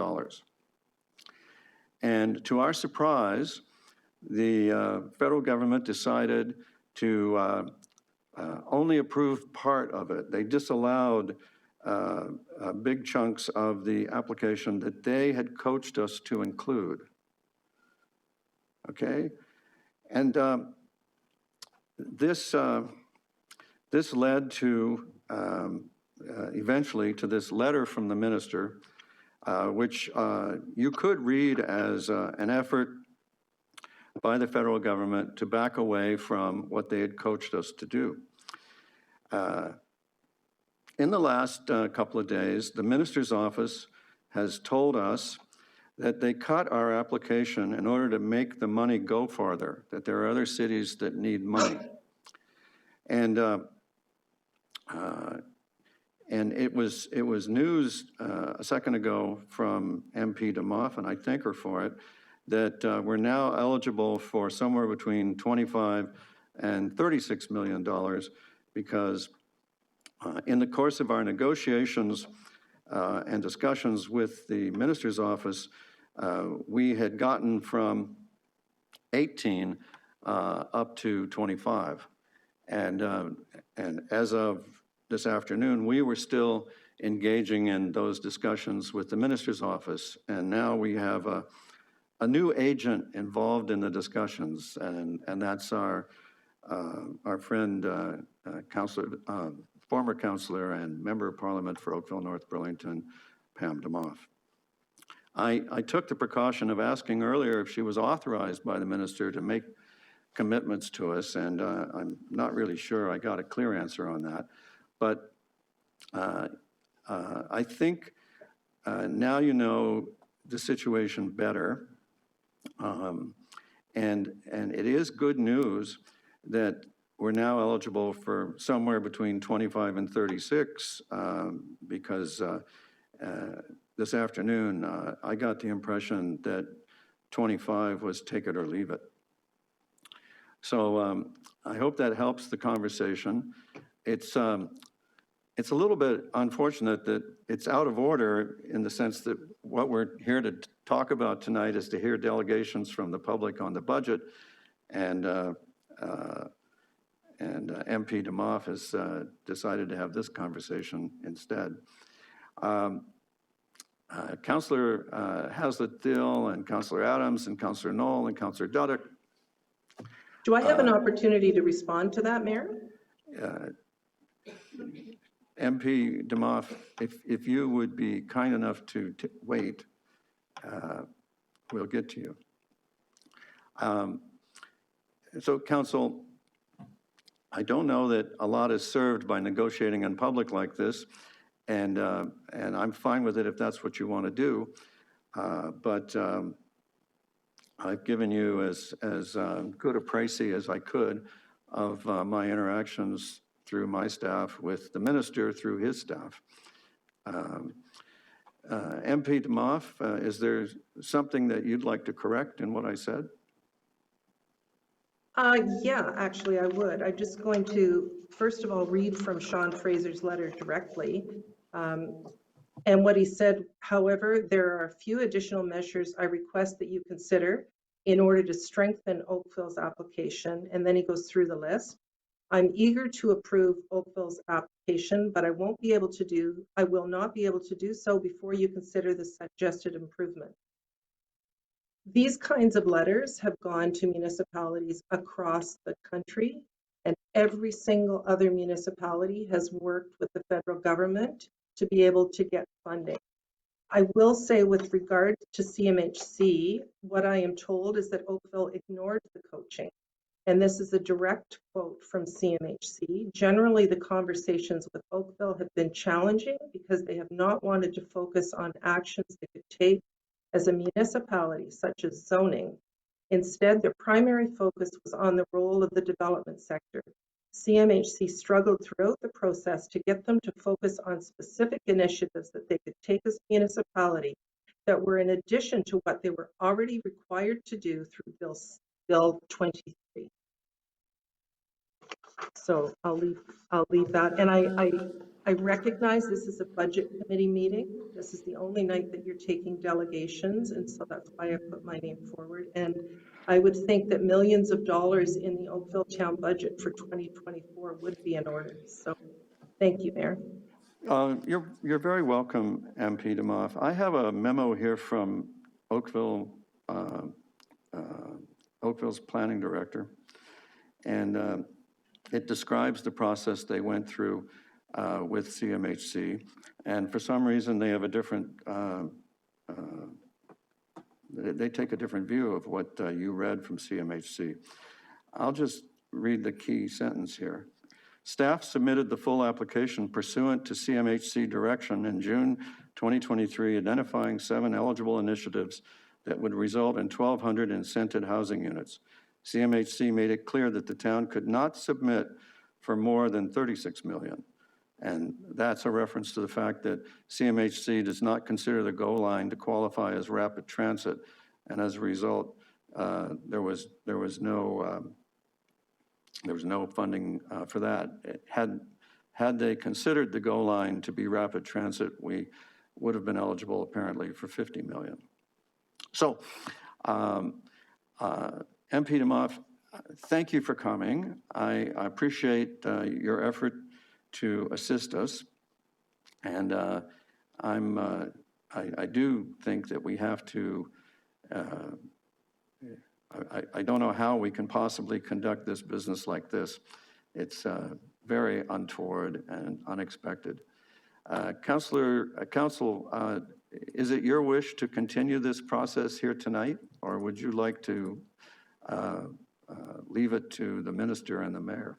And to our surprise, the federal government decided to only approve part of it. They disallowed big chunks of the application that they had coached us to include. Okay? And this led to eventually to this letter from the minister, which you could read as an effort by the federal government to back away from what they had coached us to do. In the last couple of days, the minister's office has told us that they cut our application in order to make the money go farther, that there are other cities that need money. And And it was news a second ago from MP DeMoff, and I thank her for it, that we're now eligible for somewhere between $25 and $36 million because in the course of our negotiations and discussions with the minister's office, we had gotten from 18 up to 25. And as of this afternoon, we were still engaging in those discussions with the minister's office. And now we have a new agent involved in the discussions, and that's our friend, former councillor and member of parliament for Oakville North Burlington, Pam DeMoff. I took the precaution of asking earlier if she was authorized by the minister to make commitments to us, and I'm not really sure I got a clear answer on that. But I think now you know the situation better, and it is good news that we're now eligible for somewhere between 25 and 36 because this afternoon I got the impression that 25 was take it or leave it. So I hope that helps the conversation. It's a little bit unfortunate that it's out of order in the sense that what we're here to talk about tonight is to hear delegations from the public on the budget, and MP DeMoff has decided to have this conversation instead. Councillor Hazlitt-Dill and Councillor Adams and Councillor Knoll and Councillor Dudek. Do I have an opportunity to respond to that, Mayor? MP DeMoff, if you would be kind enough to wait, we'll get to you. So, Council, I don't know that a lot is served by negotiating in public like this, and I'm fine with it if that's what you want to do. But I've given you as good a précis as I could of my interactions through my staff with the minister through his staff. MP DeMoff, is there something that you'd like to correct in what I said? Yeah, actually I would. I'm just going to, first of all, read from Sean Fraser's letter directly. And what he said, however, there are a few additional measures I request that you consider in order to strengthen Oakville's application. And then he goes through the list. I'm eager to approve Oakville's application, but I will not be able to do so before you consider the suggested improvement. These kinds of letters have gone to municipalities across the country, and every single other municipality has worked with the federal government to be able to get funding. I will say with regard to CMHC, what I am told is that Oakville ignored the coaching. And this is a direct quote from CMHC. Generally, the conversations with Oakville have been challenging because they have not wanted to focus on actions they could take as a municipality, such as zoning. Instead, their primary focus was on the role of the development sector. CMHC struggled throughout the process to get them to focus on specific initiatives that they could take as a municipality that were in addition to what they were already required to do through Bill 23. So I'll leave that. And I recognize this is a budget committee meeting. This is the only night that you're taking delegations, and so that's why I put my name forward. And I would think that millions of dollars in the Oakville town budget for 2024 would be in order. So thank you, Mayor. You're very welcome, MP DeMoff. I have a memo here from Oakville's planning director, and it describes the process they went through with CMHC, and for some reason they have a different, they take a different view of what you read from CMHC. I'll just read the key sentence here. Staff submitted the full application pursuant to CMHC direction in June 2023, identifying 7 eligible initiatives that would result in 1,200 incented housing units. CMHC made it clear that the town could not submit for more than $36 million. And that's a reference to the fact that CMHC does not consider the GO line to qualify as rapid transit. And as a result, there was no funding for that. Had they considered the GO line to be rapid transit, we would have been eligible apparently for $50 million. So, MP DeMoff, thank you for coming. I appreciate your effort to assist us. And I do think that we have to, I don't know how we can possibly conduct this business like this. It's very untoward and unexpected. Council, is it your wish to continue this process here tonight, or would you like to leave it to the minister and the mayor?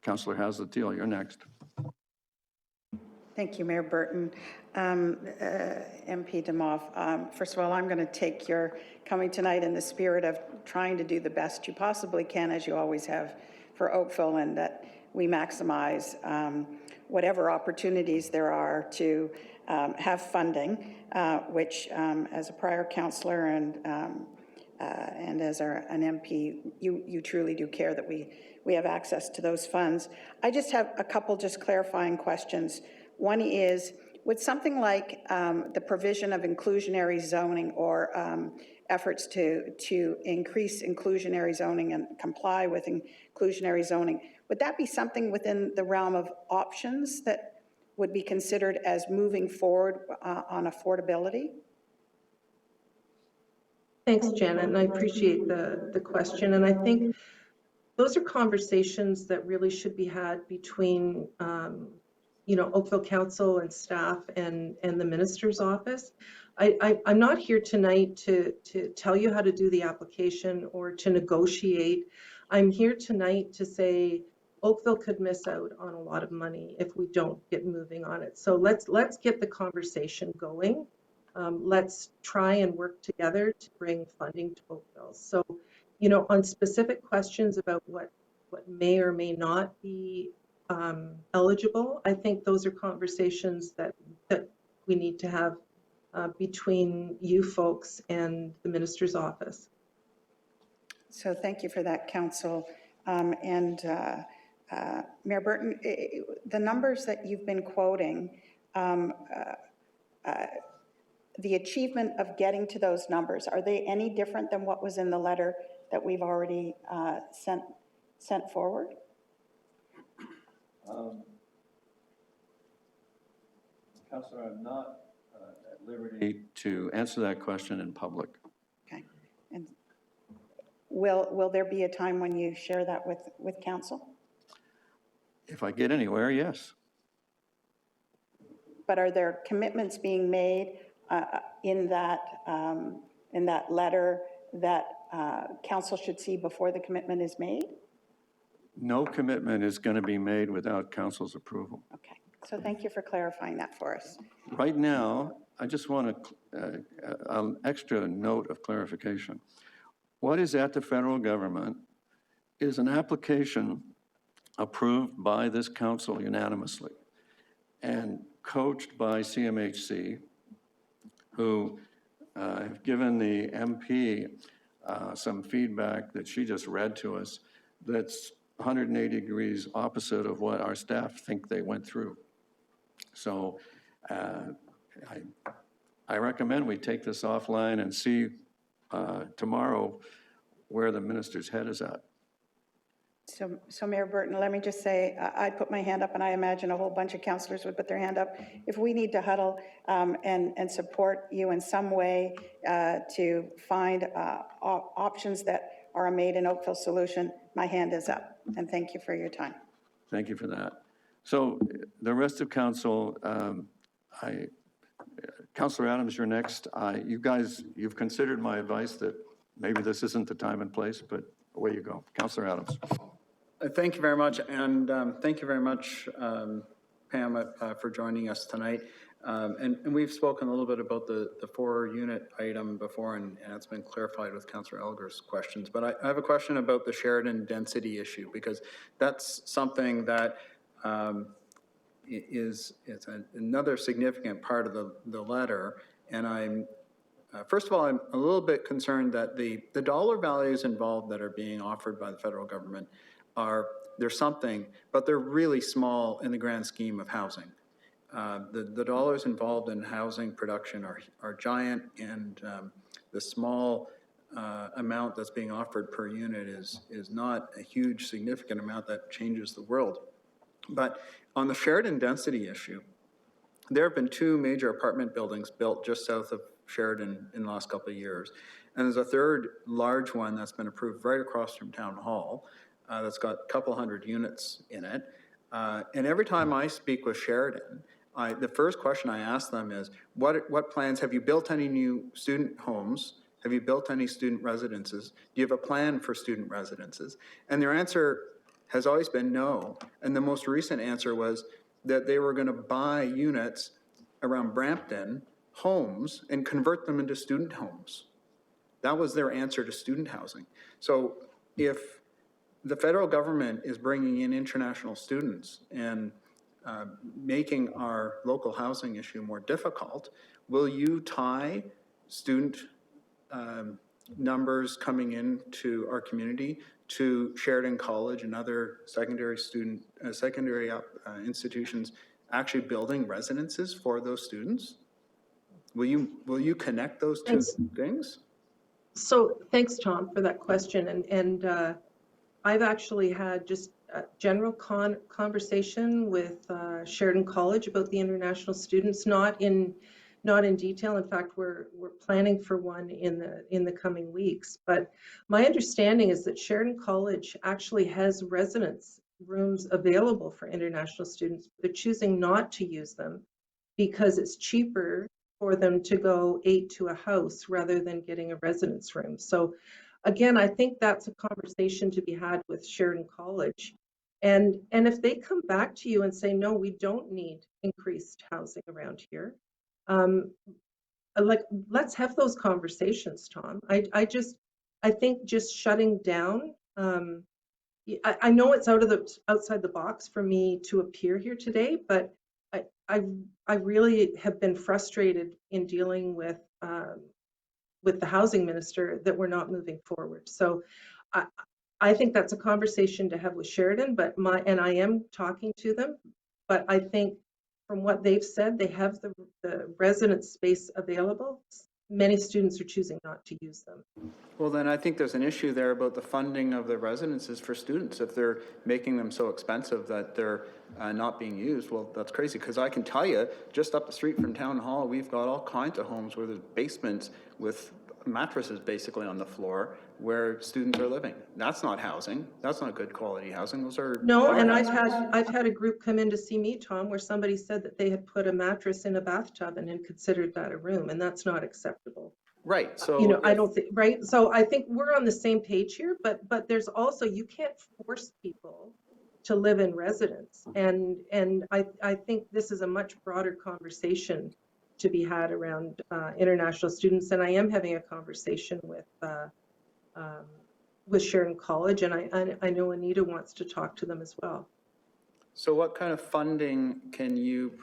Councillor Haslett-Deal, you're next. Thank you, Mayor Burton. MP DeMoff, first of all, I'm going to take your coming tonight in the spirit of trying to do the best you possibly can, as you always have, for Oakville, and that we maximize whatever opportunities there are to have funding, which as a prior councillor and as an MP, you truly do care that we have access to those funds. I just have a couple just clarifying questions. One is, would something like the provision of inclusionary zoning or efforts to increase inclusionary zoning and comply with inclusionary zoning, would that be something within the realm of options that would be considered as moving forward on affordability? Thanks, Janet, and I appreciate the question. And I think those are conversations that really should be had between Oakville Council and staff and the minister's office. I'm not here tonight to tell you how to do the application or to negotiate. I'm here tonight to say Oakville could miss out on a lot of money if we don't get moving on it. So let's get the conversation going. Let's try and work together to bring funding to Oakville. So, on specific questions about what may or may not be eligible, I think those are conversations that we need to have between you folks and the minister's office. So thank you for that, Council. Mayor Burton, the numbers that you've been quoting, the achievement of getting to those numbers, are they any different than what was in the letter that we've already sent forward? Councillor, I'm not at liberty to answer that question in public. Okay. And will there be a time when you share that with council? If I get anywhere, yes. But are there commitments being made in that letter that council should see before the commitment is made? No commitment is going to be made without council's approval. Okay, so thank you for clarifying that for us. Right now, I just want an extra note of clarification. What is at the federal government is an application approved by this council unanimously and coached by CMHC, who have given the MP some feedback that she just read to us that's 180 degrees opposite of what our staff think they went through. So I recommend we take this offline and see tomorrow where the minister's head is at. So Mayor Burton, let me just say, I'd put my hand up, and I imagine a whole bunch of councillors would put their hand up. If we need to huddle and support you in some way to find options that are a made in Oakville solution, my hand is up. And thank you for your time. Thank you for that. So the rest of council, Councillor Adams, you're next. You guys, you've considered my advice that maybe this isn't the time and place, but away you go. Councillor Adams. Thank you very much, and thank you very much, Pam, for joining us tonight. And we've spoken a little bit about the 4-unit item before, and it's been clarified with Councillor Elgar's questions. But I have a question about the Sheridan density issue, because that's something that is another significant part of the letter. And I'm, first of all, I'm a little bit concerned that the dollar values involved that are being offered by the federal government they're something, but they're really small in the grand scheme of housing. The dollars involved in housing production are giant, and the small amount that's being offered per unit is not a huge significant amount that changes the world. But on the Sheridan density issue, there have been 2 major apartment buildings built just south of Sheridan in the last couple of years. And there's a third large one that's been approved right across from Town Hall that's got a couple hundred units in it. And every time I speak with Sheridan, the first question I ask them is, what plans, have you built any new student homes? Have you built any student residences? Do you have a plan for student residences? And their answer has always been no. And the most recent answer was that they were going to buy units around Brampton, homes, and convert them into student homes. That was their answer to student housing. So if the federal government is bringing in international students and making our local housing issue more difficult, will you tie student numbers coming into our community to Sheridan College and other secondary institutions actually building residences for those students? Will you connect those two things? So thanks, Tom, for that question. And I've actually had just a general conversation with Sheridan College about the international students, not in detail. In fact, we're planning for one in the coming weeks. But my understanding is that Sheridan College actually has residence rooms available for international students. They're choosing not to use them because it's cheaper for them to go 8 to a house rather than getting a residence room. So again, I think that's a conversation to be had with Sheridan College. And if they come back to you and say, no, we don't need increased housing around here, let's have those conversations, Tom. I think just shutting down, I know it's outside the box for me to appear here today, but I really have been frustrated in dealing with the housing minister that we're not moving forward. So I think that's a conversation to have with Sheridan, and I am talking to them, but I think from what they've said, they have the residence space available. Many students are choosing not to use them. Well, then I think there's an issue there about the funding of the residences for students. If they're making them so expensive that they're not being used, well, that's crazy. Because I can tell you, just up the street from Town Hall, we've got all kinds of homes where there's basements with mattresses basically on the floor where students are living. That's not housing. That's not good quality housing. Those are no. And I've had a group come in to see me, Tom, where somebody said that they had put a mattress in a bathtub and had considered that a room, and that's not acceptable. Right. So I don't think, right. So I think we're on the same page here, but there's also, you can't force people to live in residence. And I think this is a much broader conversation to be had around international students. And I am having a conversation with Sheridan College, and I know Anita wants to talk to them as well. So what kind of funding can you,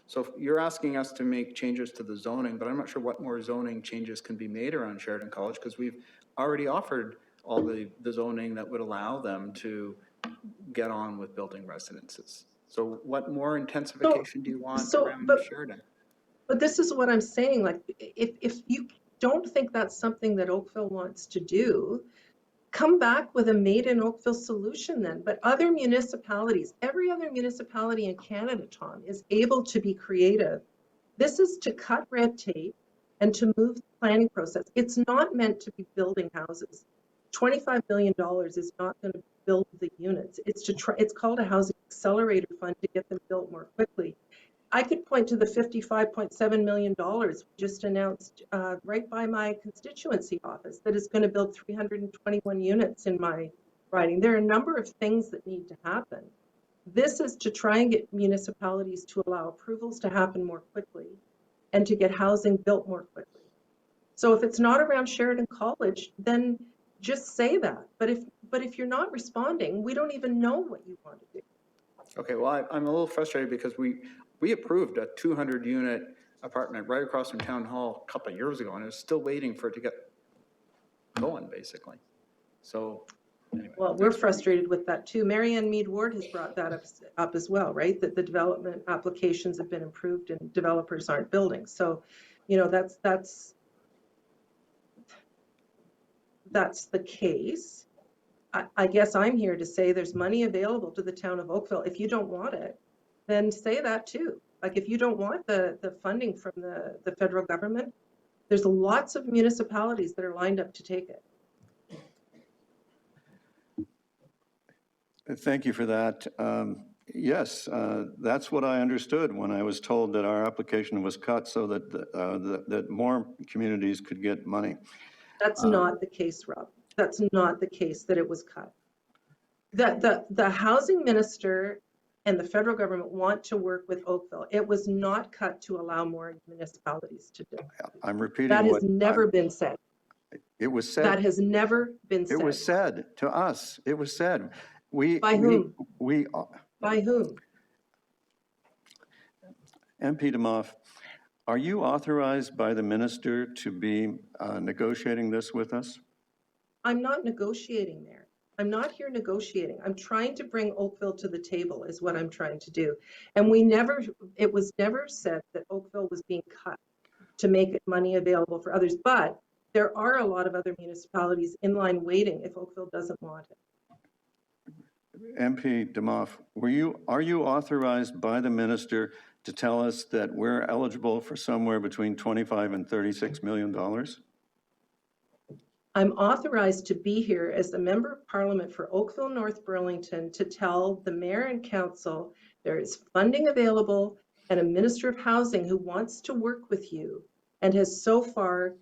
so you're asking us to make changes to the zoning, but I'm not sure what more zoning changes can be made around Sheridan College, because we've already offered all the zoning that would allow them to get on with building residences. So what more intensification do you want around Sheridan? But this is what I'm saying, like, if you don't think that's something that Oakville wants to do, come back with a made in Oakville solution then. But other municipalities, every other municipality in Canada, Tom, is able to be creative. This is to cut red tape and to move the planning process. It's not meant to be building houses. $25 million is not going to build the units. It's called a housing accelerator fund to get them built more quickly. I could point to the $55.7 million we just announced right by my constituency office that is going to build 321 units in my riding. There are a number of things that need to happen. This is to try and get municipalities to allow approvals to happen more quickly and to get housing built more quickly. So if it's not around Sheridan College, then just say that. But if you're not responding, we don't even know what you want to do. Okay, well, I'm a little frustrated because we approved a 200-unit apartment right across from Town Hall a couple of years ago, and it's still waiting for it to get going, basically. So, anyway. Well, we're frustrated with that too. Marianne Mead Ward has brought that up as well, right? That the development applications have been approved and developers aren't building. So, you know, that's the case. I guess I'm here to say there's money available to the town of Oakville. If you don't want it, then say that too. Like if you don't want the funding from the federal government, there's lots of municipalities that are lined up to take it. Thank you for that. Yes, that's what I understood when I was told that our application was cut so that, that more communities could get money. That's not the case, Rob. That's not the case that it was cut. The housing minister and the federal government want to work with Oakville. It was not cut to allow more municipalities to do it. I'm repeating That what has never been said. it was said. That has never been said. It was said to us. It was said. By whom? We By whom? MP DeMoff, are you authorized by the minister to be negotiating this with us? I'm not negotiating there. I'm not here negotiating. I'm trying to bring Oakville to the table is what I'm trying to do. And it was never said that Oakville was being cut to make money available for others. But there are a lot of other municipalities in line waiting if Oakville doesn't want it. MP DeMoff, are you authorized by the minister to tell us that we're eligible for somewhere between 25 and $36 million? I'm authorized to be here as the Member of Parliament for Oakville, North Burlington, to tell the mayor and council there is funding available and a Minister of Housing who wants to work with you and has so far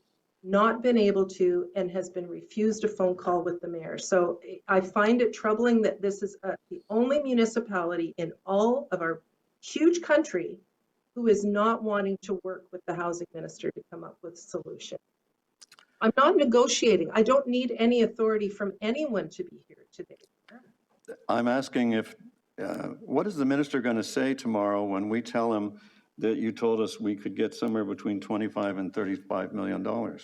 not been able to and has been refused a phone call with the mayor. So I find it troubling that this is the only municipality in all of our huge country who is not wanting to work with the housing minister to come up with a solution. I'm not negotiating. I don't need any authority from anyone to be here today. I'm asking if, what is the minister going to say tomorrow when we tell him that you told us we could get somewhere between 25 and $35 million? Well,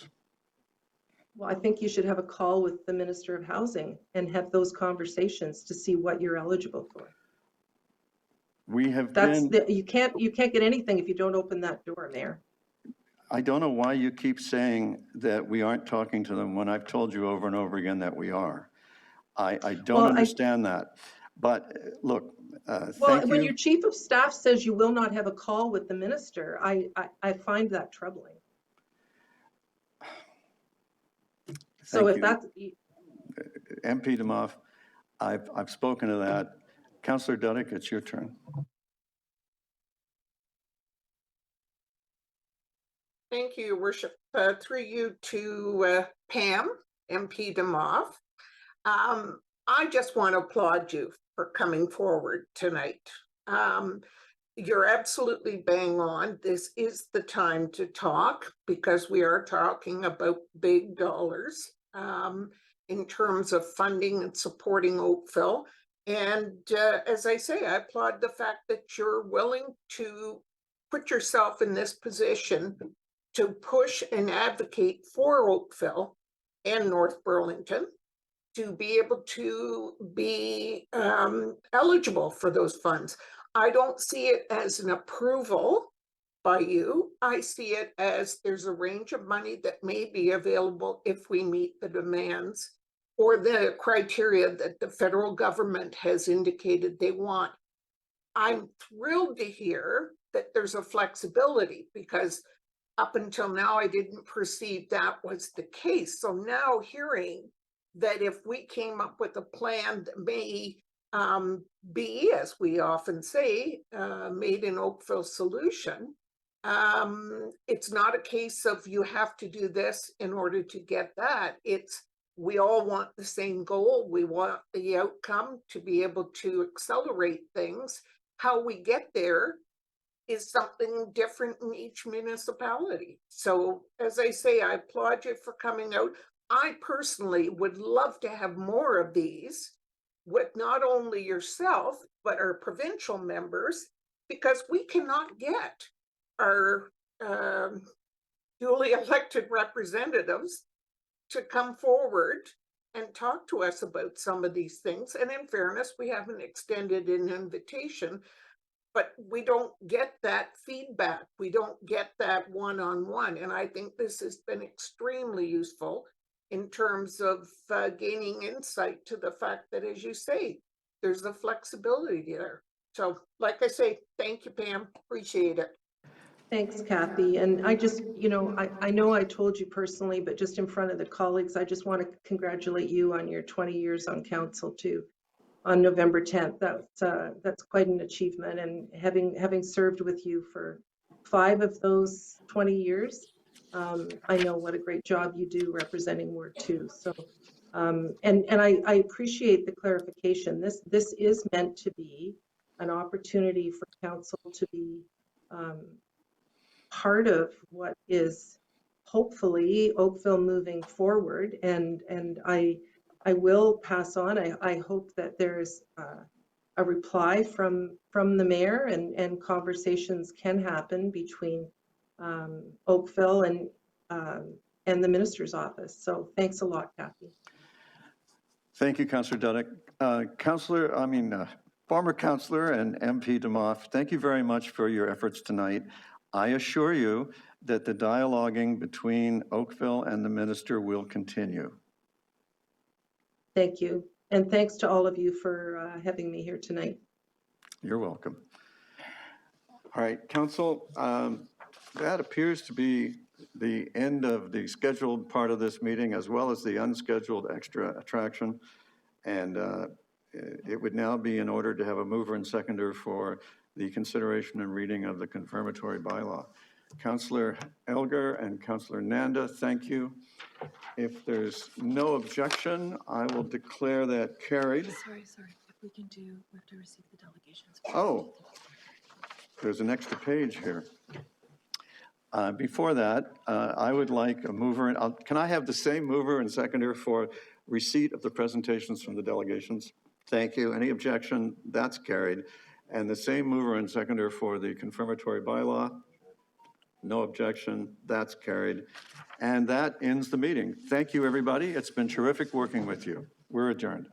I think you should have a call with the Minister of Housing and have those conversations to see what you're eligible for. We have You can't get anything if you don't open that door, Mayor. I don't know why you keep saying that we aren't talking to them when I've told you over and over again that we are. I don't understand that. But look, well, when your chief of staff says you will not have a call with the minister, I find that troubling. So if that's MP DeMoff, I've spoken to that. Councillor Duddick, it's your turn. Thank you, Your Worship. Through you to Pam, MP DeMoff. I just want to applaud you for coming forward tonight. You're absolutely bang on. This is the time to talk because we are talking about big dollars in terms of funding and supporting Oakville. And as I say, I applaud the fact that you're willing to put yourself in this position to push and advocate for Oakville and North Burlington to be able to be eligible for those funds. I don't see it as an approval by you. I see it as there's a range of money that may be available if we meet the demands or the criteria that the federal government has indicated they want. I'm thrilled to hear that there's a flexibility because up until now, I didn't perceive that was the case. So now hearing that if we came up with a plan that may be, as we often say, made in Oakville solution, it's not a case of you have to do this in order to get that. It's we all want the same goal. We want the outcome to be able to accelerate things. How we get there is something different in each municipality. So as I say, I applaud you for coming out. I personally would love to have more of these with not only yourself, but our provincial members, because we cannot get our duly elected representatives to come forward and talk to us about some of these things. And in fairness, we haven't extended an invitation, but we don't get that feedback. We don't get that one-on-one. And I think this has been extremely useful in terms of gaining insight to the fact that, as you say, there's the flexibility there. So like I say, thank you, Pam, appreciate it. Thanks, Kathy. And I just, I know I told you personally, but just in front of the colleagues, I just want to congratulate you on your 20 years on council too. On November 10th, that's quite an achievement. And having served with you for 5 of those 20 years, I know what a great job you do representing Ward 2. So, and I appreciate the clarification. This is meant to be an opportunity for council to be part of what is hopefully Oakville moving forward. And I will pass on. I hope that there's a reply from the mayor and conversations can happen between Oakville and the minister's office. So thanks a lot, Kathy. Thank you, Councillor Dudek. Former Councillor and MP DeMoff, thank you very much for your efforts tonight. I assure you that the dialoguing between Oakville and the minister will continue. Thank you. And thanks to all of you for having me here tonight. You're welcome. All right, Council, that appears to be the end of the scheduled part of this meeting, as well as the unscheduled extra attraction. And it would now be in order to have a mover and seconder for the consideration and reading of the confirmatory bylaw. Councillor Elgar and Councillor Nanda, thank you. If there's no objection, I will declare that carried. Sorry. If we have to receive the delegations. Oh, there's an extra page here. Before that, I would like a mover, and can I have the same mover and seconder for receipt of the presentations from the delegations? Thank you. Any objection? That's carried. And the same mover and seconder for the confirmatory bylaw? No objection. That's carried. And that ends the meeting. Thank you, everybody. It's been terrific working with you. We're adjourned.